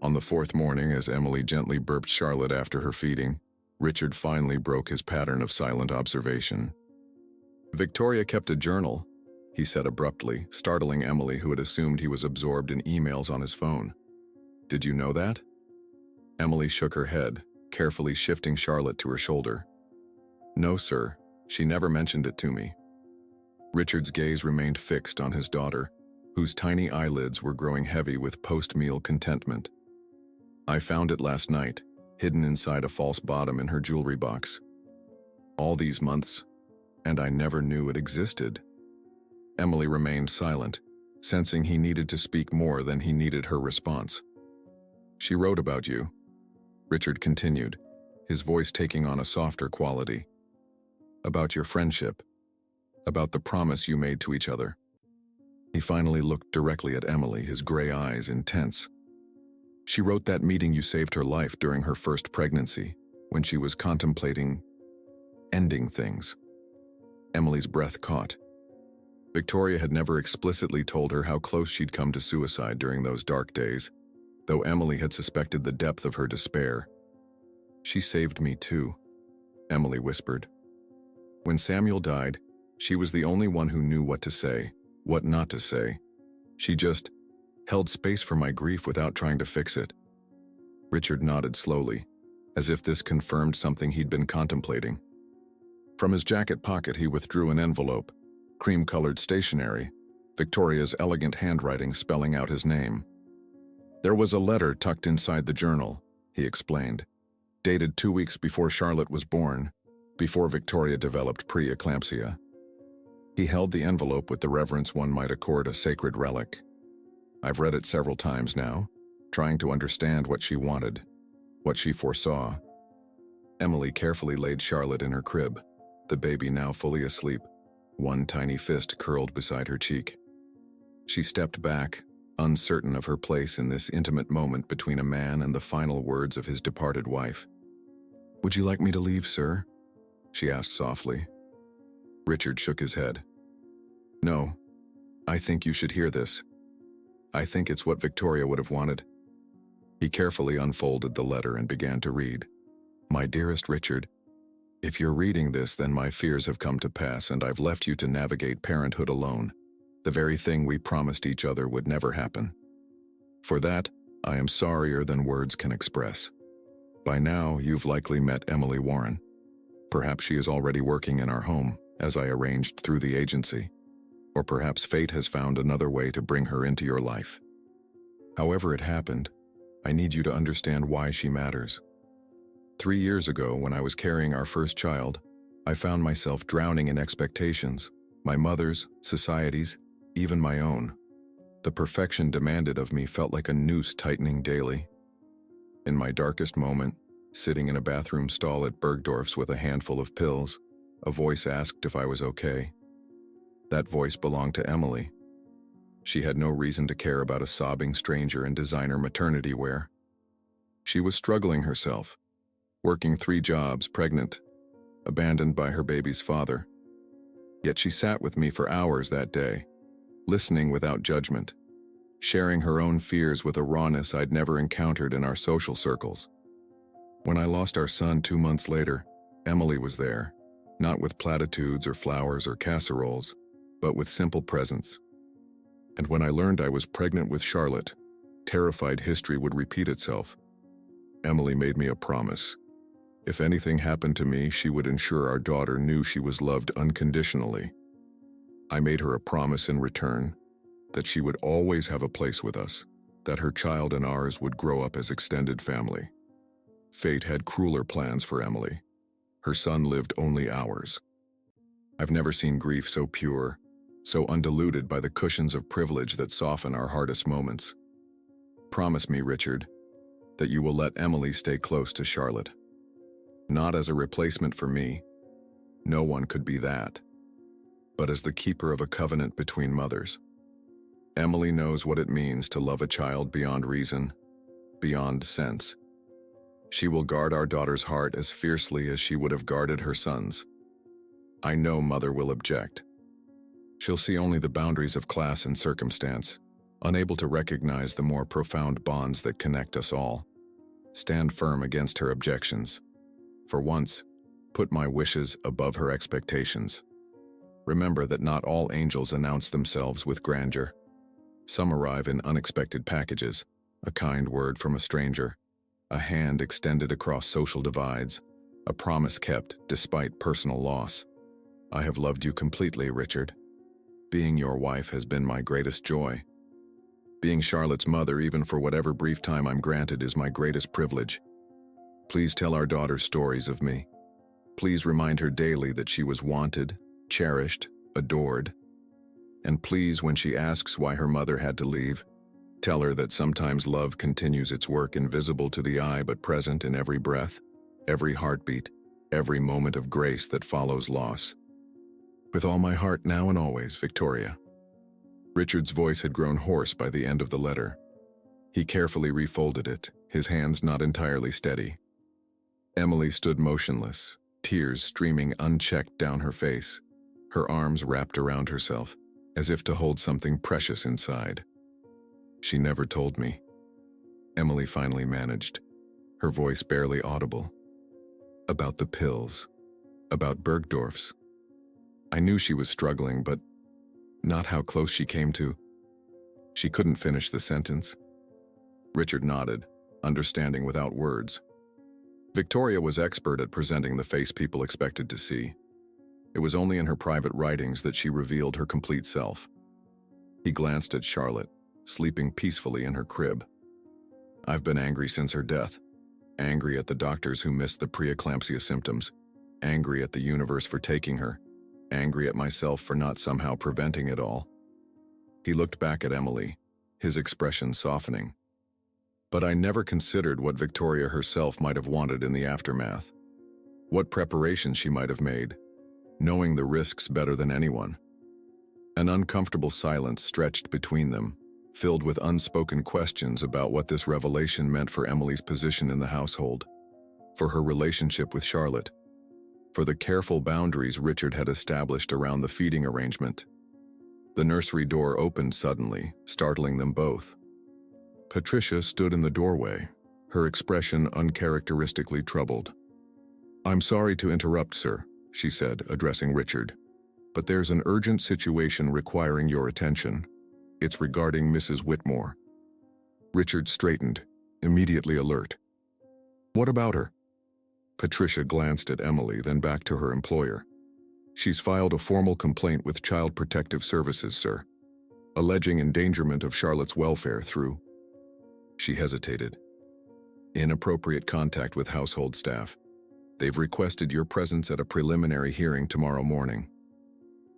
On the 4th morning, as Emily gently burped Charlotte after her feeding, Richard finally broke his pattern of silent observation. "Victoria kept a journal," he said abruptly, startling Emily, who had assumed he was absorbed in emails on his phone. "Did you know that?" Emily shook her head, carefully shifting Charlotte to her shoulder. "No, sir. She never mentioned it to me." Richard's gaze remained fixed on his daughter, whose tiny eyelids were growing heavy with post-meal contentment. "I found it last night, hidden inside a false bottom in her jewelry box. All these months, and I never knew it existed. Emily remained silent, sensing he needed to speak more than he needed her response. She wrote about you, Richard continued, his voice taking on a softer quality. About your friendship, about the promise you made to each other. He finally looked directly at Emily, his gray eyes intense. She wrote that meeting you saved her life during her first pregnancy, when she was contemplating ending things. Emily's breath caught. Victoria had never explicitly told her how close she'd come to suicide during those dark days, though Emily had suspected the depth of her despair. She saved me too, Emily whispered. When Samuel died, she was the only one who knew what to say, what not to say. She just held space for my grief without trying to fix it. Richard nodded slowly, as if this confirmed something he'd been contemplating. From his jacket pocket he withdrew an envelope, cream-colored stationery, Victoria's elegant handwriting spelling out his name. There was a letter tucked inside the journal, he explained, dated 2 weeks before Charlotte was born, before Victoria developed preeclampsia. He held the envelope with the reverence one might accord a sacred relic. I've read it several times now, trying to understand what she wanted, what she foresaw. Emily carefully laid Charlotte in her crib, the baby now fully asleep, one tiny fist curled beside her cheek. She stepped back, uncertain of her place in this intimate moment between a man and the final words of his departed wife. "Would you like me to leave, sir?" she asked softly. Richard shook his head. "No, I think you should hear this. I think it's what Victoria would have wanted." He carefully unfolded the letter and began to read. "My dearest Richard, if you're reading this, then my fears have come to pass and I've left you to navigate parenthood alone, the very thing we promised each other would never happen. For that, I am sorrier than words can express. By now, you've likely met Emily Warren. Perhaps she is already working in our home, as I arranged through the agency. Or perhaps fate has found another way to bring her into your life. However it happened, I need you to understand why she matters. 3 years ago, when I was carrying our first child, I found myself drowning in expectations, my mother's, society's, even my own. The perfection demanded of me felt like a noose tightening daily. In my darkest moment, sitting in a bathroom stall at Bergdorf's with a handful of pills, a voice asked if I was okay. That voice belonged to Emily. She had no reason to care about a sobbing stranger in designer maternity wear. She was struggling herself, working 3 jobs, pregnant, abandoned by her baby's father. Yet she sat with me for hours that day, listening without judgment, sharing her own fears with a rawness I'd never encountered in our social circles. When I lost our son 2 months later, Emily was there, not with platitudes or flowers or casseroles, but with simple presence. And when I learned I was pregnant with Charlotte, terrified history would repeat itself, Emily made me a promise. If anything happened to me, she would ensure our daughter knew she was loved unconditionally. I made her a promise in return, that she would always have a place with us, that her child and ours would grow up as extended family. Fate had crueler plans for Emily. Her son lived only hours. I've never seen grief so pure, so undiluted by the cushions of privilege that soften our hardest moments. Promise me, Richard, that you will let Emily stay close to Charlotte. Not as a replacement for me, no one could be that, but as the keeper of a covenant between mothers. Emily knows what it means to love a child beyond reason, beyond sense. She will guard our daughter's heart as fiercely as she would have guarded her son's. I know Mother will object. She'll see only the boundaries of class and circumstance, unable to recognize the more profound bonds that connect us all. Stand firm against her objections. For once, put my wishes above her expectations. Remember that not all angels announce themselves with grandeur. Some arrive in unexpected packages, a kind word from a stranger, a hand extended across social divides, a promise kept despite personal loss. I have loved you completely, Richard. Being your wife has been my greatest joy. Being Charlotte's mother, even for whatever brief time I'm granted, is my greatest privilege. Please tell our daughter stories of me. Please remind her daily that she was wanted, cherished, adored. And please, when she asks why her mother had to leave, tell her that sometimes love continues its work invisible to the eye but present in every breath, every heartbeat, every moment of grace that follows loss. With all my heart now and always, Victoria. Richard's voice had grown hoarse by the end of the letter. He carefully refolded it, his hands not entirely steady. Emily stood motionless, tears streaming unchecked down her face, her arms wrapped around herself, as if to hold something precious inside. She never told me. Emily finally managed, her voice barely audible. About the pills. About Bergdorf's. I knew she was struggling, but not how close she came to. She couldn't finish the sentence. Richard nodded, understanding without words. Victoria was expert at presenting the face people expected to see. It was only in her private writings that she revealed her complete self. He glanced at Charlotte, sleeping peacefully in her crib. I've been angry since her death. Angry at the doctors who missed the preeclampsia symptoms. Angry at the universe for taking her. Angry at myself for not somehow preventing it all. He looked back at Emily, his expression softening. But I never considered what Victoria herself might have wanted in the aftermath. What preparations she might have made, knowing the risks better than anyone. An uncomfortable silence stretched between them, filled with unspoken questions about what this revelation meant for Emily's position in the household, for her relationship with Charlotte, for the careful boundaries Richard had established around the feeding arrangement. The nursery door opened suddenly, startling them both. Patricia stood in the doorway, her expression uncharacteristically troubled. "I'm sorry to interrupt, sir," she said, addressing Richard, "but there's an urgent situation requiring your attention. It's regarding Mrs. Whitmore." Richard straightened, immediately alert. "What about her?" Patricia glanced at Emily, then back to her employer. "She's filed a formal complaint with Child Protective Services, sir, alleging endangerment of Charlotte's welfare through..." She hesitated. "Inappropriate contact with household staff. They've requested your presence at a preliminary hearing tomorrow morning."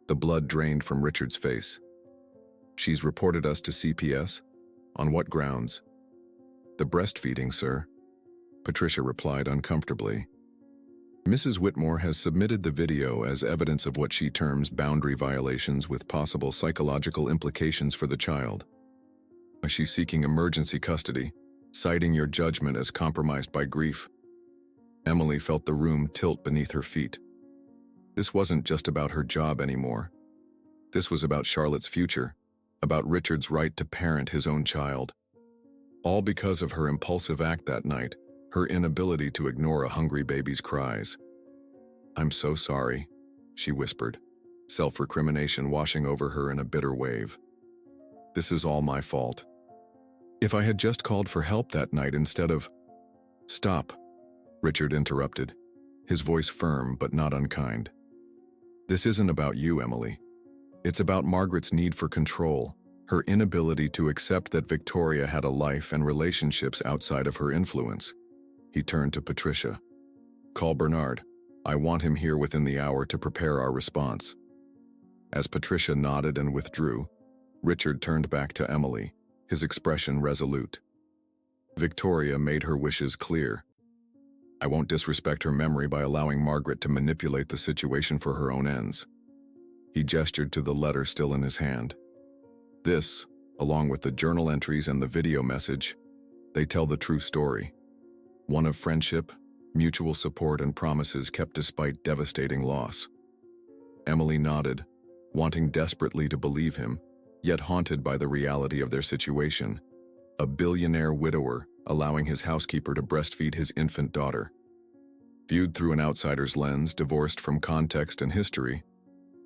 The blood drained from Richard's face. "She's reported us to CPS? On what grounds?" "The breastfeeding, sir," Patricia replied uncomfortably. "Mrs. Whitmore has submitted the video as evidence of what she terms boundary violations with possible psychological implications for the child. She's seeking emergency custody, citing your judgment as compromised by grief." Emily felt the room tilt beneath her feet. This wasn't just about her job anymore. This was about Charlotte's future, about Richard's right to parent his own child. All because of her impulsive act that night, her inability to ignore a hungry baby's cries. "I'm so sorry," she whispered, self-recrimination washing over her in a bitter wave. "This is all my fault. If I had just called for help that night instead of..." "Stop," Richard interrupted, his voice firm but not unkind. "This isn't about you, Emily. It's about Margaret's need for control, her inability to accept that Victoria had a life and relationships outside of her influence." He turned to Patricia. "Call Bernard. I want him here within the hour to prepare our response." As Patricia nodded and withdrew, Richard turned back to Emily, his expression resolute. Victoria made her wishes clear. "I won't disrespect her memory by allowing Margaret to manipulate the situation for her own ends." He gestured to the letter still in his hand. "This, along with the journal entries and the video message, they tell the true story. One of friendship, mutual support, and promises kept despite devastating loss." Emily nodded, wanting desperately to believe him, yet haunted by the reality of their situation. A billionaire widower allowing his housekeeper to breastfeed his infant daughter. Viewed through an outsider's lens, divorced from context and history,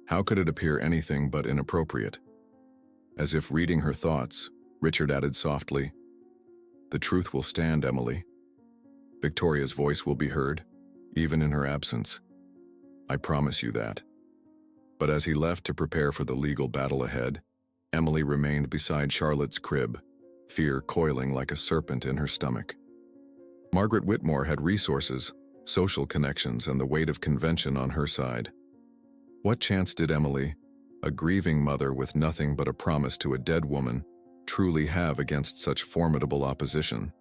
how could it appear anything but inappropriate? As if reading her thoughts, Richard added softly, "The truth will stand, Emily. Victoria's voice will be heard, even in her absence. I promise you that." But as he left to prepare for the legal battle ahead, Emily remained beside Charlotte's crib, fear coiling like a serpent in her stomach. Margaret Whitmore had resources, social connections, and the weight of convention on her side. What chance did Emily, a grieving mother with nothing but a promise to a dead woman, truly have against such formidable opposition?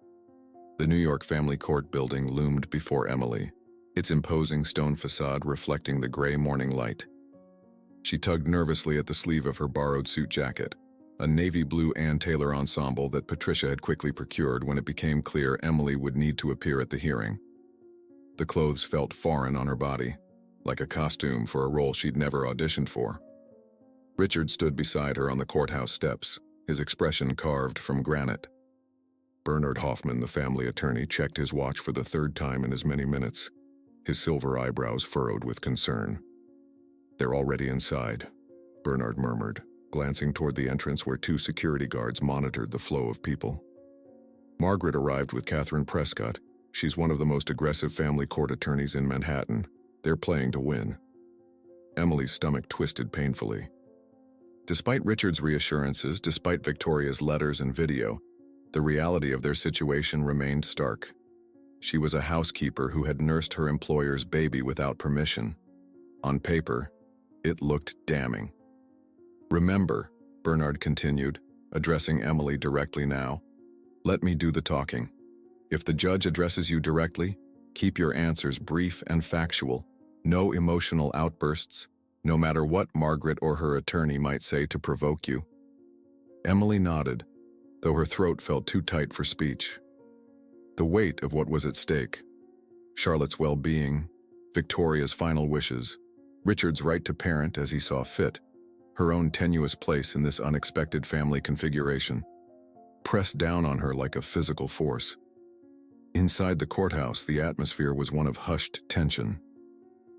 The New York family court building loomed before Emily, its imposing stone facade reflecting the gray morning light. She tugged nervously at the sleeve of her borrowed suit jacket, a navy blue Ann Taylor ensemble that Patricia had quickly procured when it became clear Emily would need to appear at the hearing. The clothes felt foreign on her body, like a costume for a role she'd never auditioned for. Richard stood beside her on the courthouse steps, his expression carved from granite. Bernard Hoffman, the family attorney, checked his watch for the third time in as many minutes, his silver eyebrows furrowed with concern. "They're already inside," Bernard murmured, glancing toward the entrance where two security guards monitored the flow of people. Margaret arrived with Catherine Prescott. She's one of the most aggressive family court attorneys in Manhattan. They're playing to win. Emily's stomach twisted painfully. Despite Richard's reassurances, despite Victoria's letters and video, the reality of their situation remained stark. She was a housekeeper who had nursed her employer's baby without permission. On paper, it looked damning. "Remember," Bernard continued, addressing Emily directly now, "let me do the talking. If the judge addresses you directly, keep your answers brief and factual, no emotional outbursts, no matter what Margaret or her attorney might say to provoke you." Emily nodded, though her throat felt too tight for speech. The weight of what was at stake, Charlotte's well-being, Victoria's final wishes, Richard's right to parent as he saw fit, her own tenuous place in this unexpected family configuration, pressed down on her like a physical force. Inside the courthouse, the atmosphere was one of hushed tension.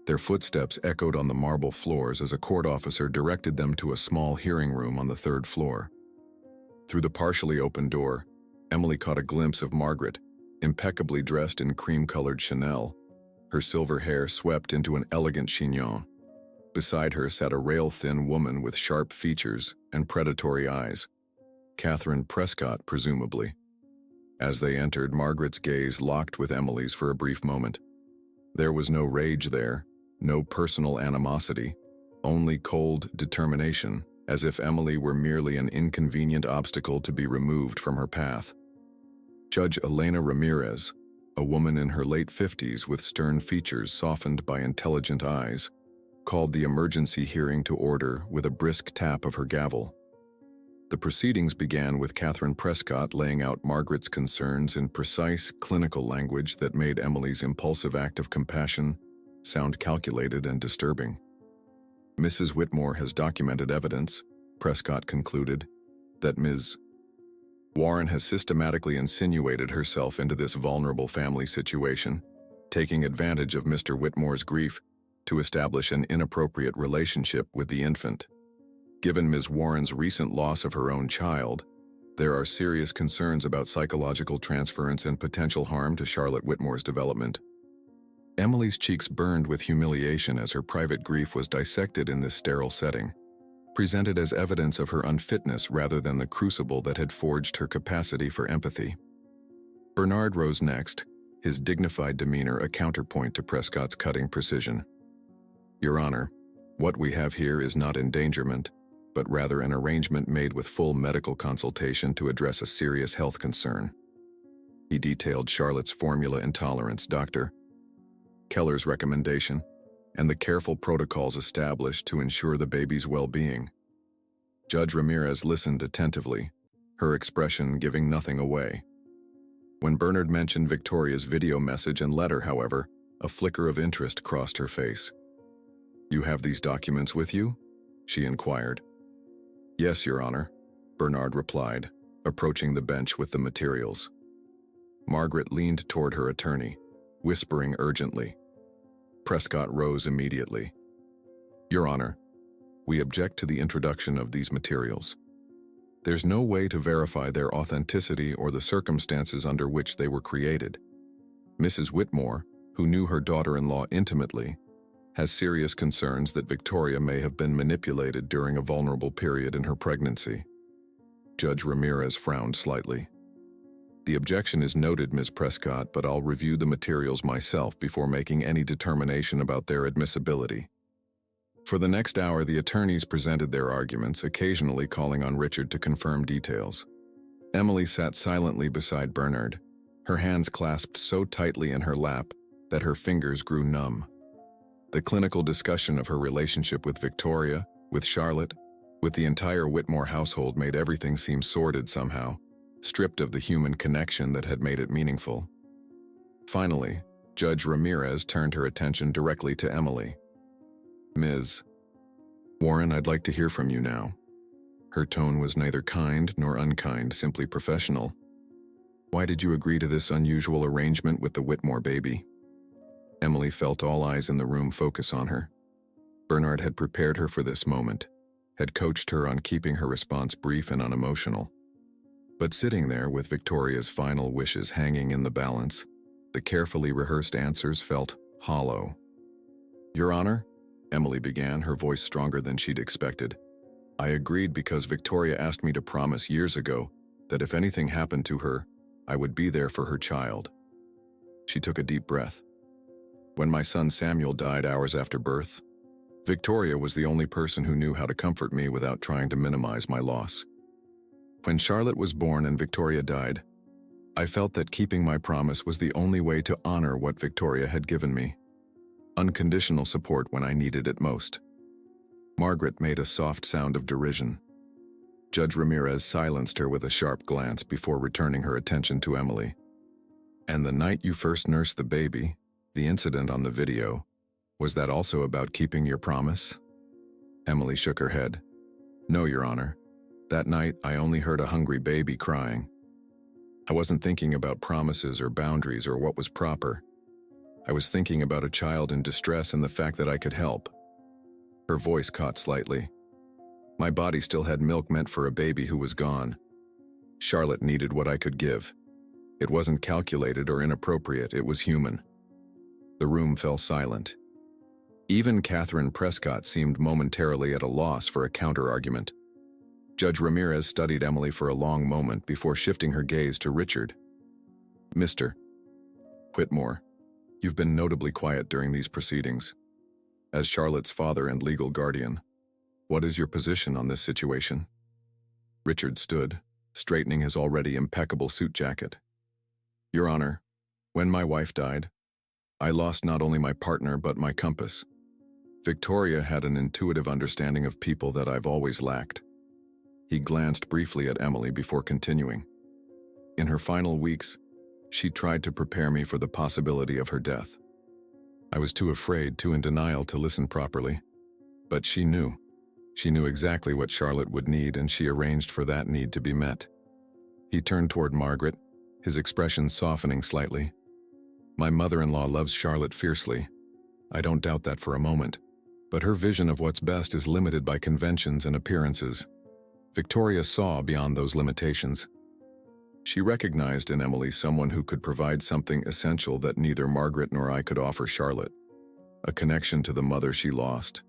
Their footsteps echoed on the marble floors as a court officer directed them to a small hearing room on the third floor. Through the partially open door, Emily caught a glimpse of Margaret, impeccably dressed in cream-colored Chanel, her silver hair swept into an elegant chignon. Beside her sat a rail-thin woman with sharp features and predatory eyes. Catherine Prescott, presumably. As they entered, Margaret's gaze locked with Emily's for a brief moment. There was no rage there, no personal animosity, only cold determination, as if Emily were merely an inconvenient obstacle to be removed from her path. Judge Elena Ramirez, a woman in her late 50s with stern features softened by intelligent eyes, called the emergency hearing to order with a brisk tap of her gavel. The proceedings began with Catherine Prescott laying out Margaret's concerns in precise, clinical language that made Emily's impulsive act of compassion sound calculated and disturbing. "Mrs. Whitmore has documented evidence," Prescott concluded, "that Ms. Warren has systematically insinuated herself into this vulnerable family situation, taking advantage of Mr. Whitmore's grief to establish an inappropriate relationship with the infant. Given Ms. Warren's recent loss of her own child, there are serious concerns about psychological transference and potential harm to Charlotte Whitmore's development." Emily's cheeks burned with humiliation as her private grief was dissected in this sterile setting, presented as evidence of her unfitness rather than the crucible that had forged her capacity for empathy. Bernard rose next, his dignified demeanor a counterpoint to Prescott's cutting precision. "Your Honor, what we have here is not endangerment, but rather an arrangement made with full medical consultation to address a serious health concern." He detailed Charlotte's formula intolerance, Dr. Keller's recommendation, and the careful protocols established to ensure the baby's well-being. Judge Ramirez listened attentively, her expression giving nothing away. When Bernard mentioned Victoria's video message and letter, however, a flicker of interest crossed her face. "You have these documents with you?" she inquired. "Yes, Your Honor," Bernard replied, approaching the bench with the materials. Margaret leaned toward her attorney, whispering urgently. Prescott rose immediately. "Your Honor, we object to the introduction of these materials. There's no way to verify their authenticity or the circumstances under which they were created. Mrs. Whitmore, who knew her daughter-in-law intimately, has serious concerns that Victoria may have been manipulated during a vulnerable period in her pregnancy." Judge Ramirez frowned slightly. The objection is noted, Ms. Prescott, but I'll review the materials myself before making any determination about their admissibility. For the next hour, the attorneys presented their arguments, occasionally calling on Richard to confirm details. Emily sat silently beside Bernard, her hands clasped so tightly in her lap that her fingers grew numb. The clinical discussion of her relationship with Victoria, with Charlotte, with the entire Whitmore household made everything seem sordid somehow, stripped of the human connection that had made it meaningful. Finally, Judge Ramirez turned her attention directly to Emily. "Ms. Warren, I'd like to hear from you now." Her tone was neither kind nor unkind, simply professional. "Why did you agree to this unusual arrangement with the Whitmore baby?" Emily felt all eyes in the room focus on her. Bernard had prepared her for this moment, had coached her on keeping her response brief and unemotional. But sitting there with Victoria's final wishes hanging in the balance, the carefully rehearsed answers felt hollow. "Your Honor," Emily began, her voice stronger than she'd expected, "I agreed because Victoria asked me to promise years ago that if anything happened to her, I would be there for her child." She took a deep breath. "When my son Samuel died hours after birth, Victoria was the only person who knew how to comfort me without trying to minimize my loss. When Charlotte was born and Victoria died, I felt that keeping my promise was the only way to honor what Victoria had given me. Unconditional support when I needed it most." Margaret made a soft sound of derision. Judge Ramirez silenced her with a sharp glance before returning her attention to Emily. "And the night you first nursed the baby, the incident on the video, was that also about keeping your promise?" Emily shook her head. "No, Your Honor. That night, I only heard a hungry baby crying. I wasn't thinking about promises or boundaries or what was proper. I was thinking about a child in distress and the fact that I could help." Her voice caught slightly. "My body still had milk meant for a baby who was gone. Charlotte needed what I could give. It wasn't calculated or inappropriate, it was human." The room fell silent. Even Catherine Prescott seemed momentarily at a loss for a counter-argument. Judge Ramirez studied Emily for a long moment before shifting her gaze to Richard. "Mr. Whitmore, you've been notably quiet during these proceedings. As Charlotte's father and legal guardian, what is your position on this situation?" Richard stood, straightening his already impeccable suit jacket. "Your Honor, when my wife died, I lost not only my partner but my compass. Victoria had an intuitive understanding of people that I've always lacked." He glanced briefly at Emily before continuing. "In her final weeks, she tried to prepare me for the possibility of her death. I was too afraid, too in denial to listen properly. But she knew. She knew exactly what Charlotte would need, and she arranged for that need to be met." He turned toward Margaret, his expression softening slightly. "My mother-in-law loves Charlotte fiercely. I don't doubt that for a moment. But her vision of what's best is limited by conventions and appearances. Victoria saw beyond those limitations. She recognized in Emily someone who could provide something essential that neither Margaret nor I could offer Charlotte, a connection to the mother she lost,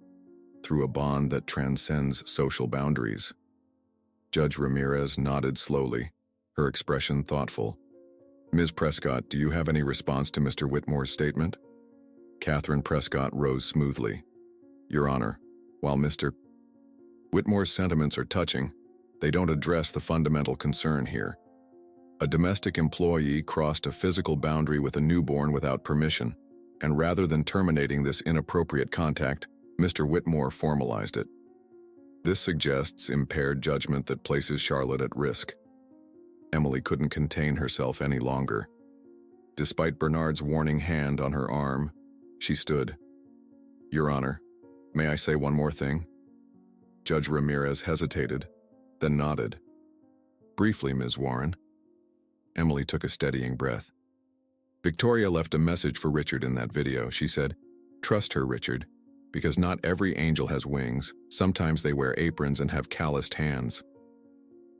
through a bond that transcends social boundaries." Judge Ramirez nodded slowly, her expression thoughtful. "Ms. Prescott, do you have any response to Mr. Whitmore's statement?" Catherine Prescott rose smoothly. "Your Honor, while Mr. Whitmore's sentiments are touching, they don't address the fundamental concern here. A domestic employee crossed a physical boundary with a newborn without permission, and rather than terminating this inappropriate contact, Mr. Whitmore formalized it. This suggests impaired judgment that places Charlotte at risk." Emily couldn't contain herself any longer. Despite Bernard's warning hand on her arm, she stood. "Your Honor, may I say one more thing?" Judge Ramirez hesitated, then nodded. "Briefly, Ms. Warren." Emily took a steadying breath. "Victoria left a message for Richard in that video. She said, 'Trust her, Richard, because not every angel has wings. Sometimes they wear aprons and have calloused hands.'"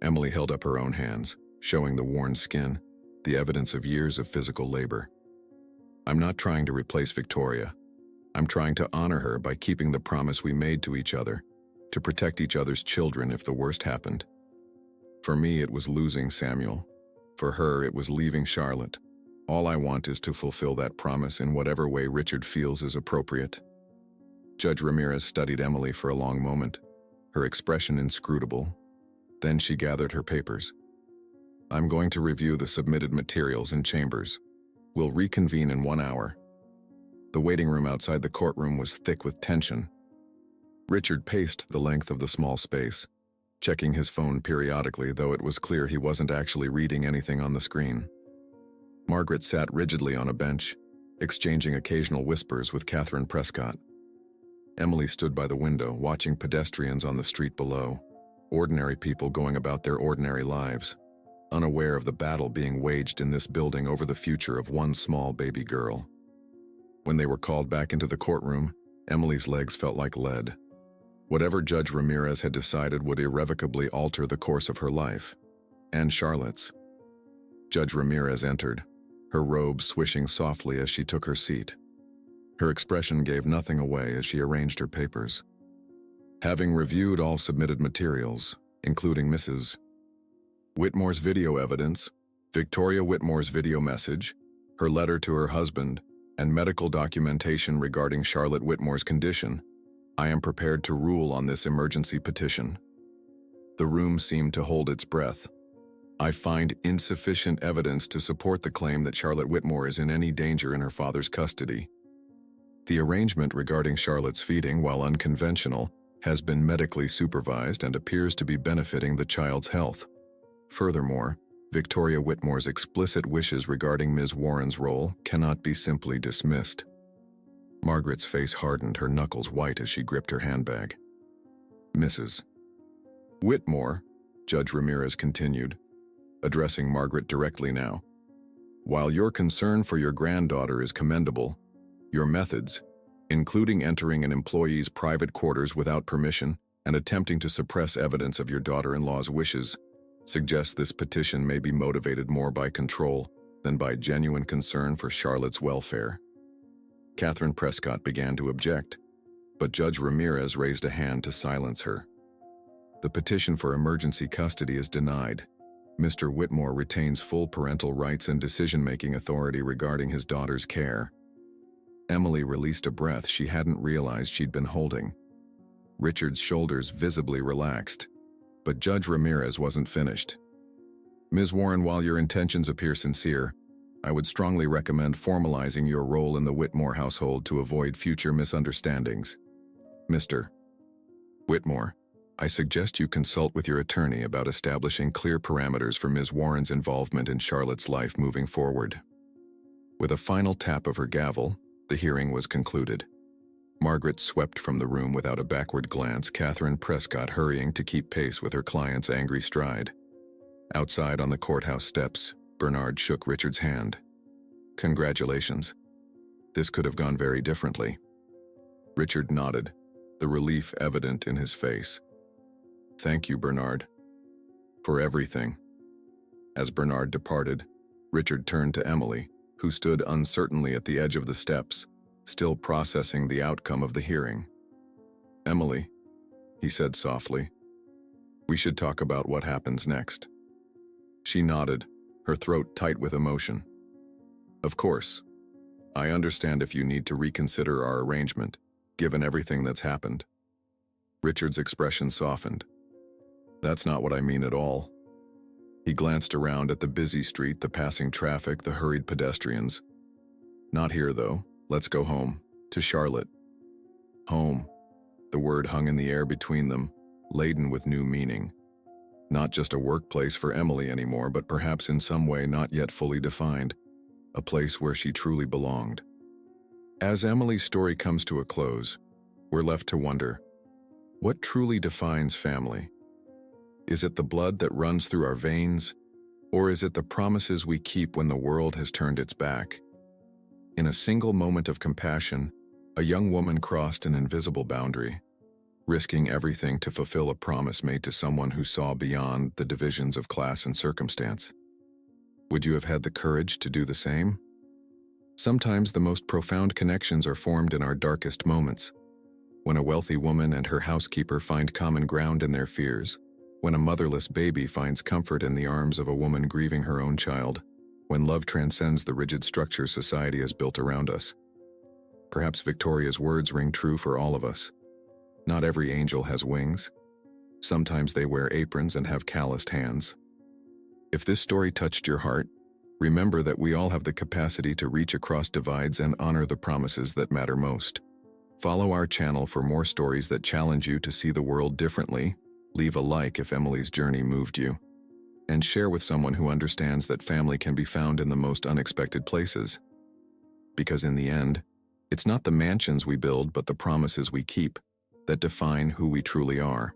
Emily held up her own hands, showing the worn skin, the evidence of years of physical labor. "I'm not trying to replace Victoria. I'm trying to honor her by keeping the promise we made to each other, to protect each other's children if the worst happened. For me, it was losing Samuel. For her, it was leaving Charlotte. All I want is to fulfill that promise in whatever way Richard feels is appropriate. Judge Ramirez studied Emily for a long moment, her expression inscrutable. Then she gathered her papers. I'm going to review the submitted materials in chambers. We'll reconvene in 1 hour. The waiting room outside the courtroom was thick with tension. Richard paced the length of the small space, checking his phone periodically, though it was clear he wasn't actually reading anything on the screen. Margaret sat rigidly on a bench, exchanging occasional whispers with Catherine Prescott. Emily stood by the window, watching pedestrians on the street below, ordinary people going about their ordinary lives, unaware of the battle being waged in this building over the future of one small baby girl. When they were called back into the courtroom, Emily's legs felt like lead. Whatever Judge Ramirez had decided would irrevocably alter the course of her life, and Charlotte's. Judge Ramirez entered, her robe swishing softly as she took her seat. Her expression gave nothing away as she arranged her papers. Having reviewed all submitted materials, including Mrs. Whitmore's video evidence, Victoria Whitmore's video message, her letter to her husband, and medical documentation regarding Charlotte Whitmore's condition, I am prepared to rule on this emergency petition. The room seemed to hold its breath. I find insufficient evidence to support the claim that Charlotte Whitmore is in any danger in her father's custody. The arrangement regarding Charlotte's feeding, while unconventional, has been medically supervised and appears to be benefiting the child's health. Furthermore, Victoria Whitmore's explicit wishes regarding Ms. Warren's role cannot be simply dismissed. Margaret's face hardened, her knuckles white as she gripped her handbag. Mrs. Whitmore, Judge Ramirez continued, addressing Margaret directly now. While your concern for your granddaughter is commendable, your methods, including entering an employee's private quarters without permission and attempting to suppress evidence of your daughter-in-law's wishes, suggest this petition may be motivated more by control than by genuine concern for Charlotte's welfare. Catherine Prescott began to object, but Judge Ramirez raised a hand to silence her. The petition for emergency custody is denied. Mr. Whitmore retains full parental rights and decision-making authority regarding his daughter's care. Emily released a breath she hadn't realized she'd been holding. Richard's shoulders visibly relaxed, but Judge Ramirez wasn't finished. Ms. Warren, while your intentions appear sincere, I would strongly recommend formalizing your role in the Whitmore household to avoid future misunderstandings. Mr. Whitmore, I suggest you consult with your attorney about establishing clear parameters for Ms. Warren's involvement in Charlotte's life moving forward. With a final tap of her gavel, the hearing was concluded. Margaret swept from the room without a backward glance, Catherine Prescott hurrying to keep pace with her client's angry stride. Outside on the courthouse steps, Bernard shook Richard's hand. Congratulations. This could have gone very differently. Richard nodded, the relief evident in his face. Thank you, Bernard. For everything. As Bernard departed, Richard turned to Emily, who stood uncertainly at the edge of the steps, still processing the outcome of the hearing. Emily, he said softly, we should talk about what happens next. She nodded, her throat tight with emotion. Of course. I understand if you need to reconsider our arrangement, given everything that's happened. Richard's expression softened. That's not what I mean at all. He glanced around at the busy street, the passing traffic, the hurried pedestrians. Not here, though. Let's go home. To Charlotte. Home. The word hung in the air between them, laden with new meaning. Not just a workplace for Emily anymore, but perhaps in some way not yet fully defined. A place where she truly belonged. As Emily's story comes to a close, we're left to wonder, what truly defines family? Is it the blood that runs through our veins, or is it the promises we keep when the world has turned its back? In a single moment of compassion, a young woman crossed an invisible boundary, risking everything to fulfill a promise made to someone who saw beyond the divisions of class and circumstance. Would you have had the courage to do the same? Sometimes the most profound connections are formed in our darkest moments, when a wealthy woman and her housekeeper find common ground in their fears, When a motherless baby finds comfort in the arms of a woman grieving her own child, when love transcends the rigid structures society has built around us. Perhaps Victoria's words ring true for all of us. Not every angel has wings. Sometimes they wear aprons and have calloused hands. If this story touched your heart, remember that we all have the capacity to reach across divides and honor the promises that matter most. Follow our channel for more stories that challenge you to see the world differently. Leave a like if Emily's journey moved you. And share with someone who understands that family can be found in the most unexpected places. Because in the end, it's not the mansions we build but the promises we keep that define who we truly are.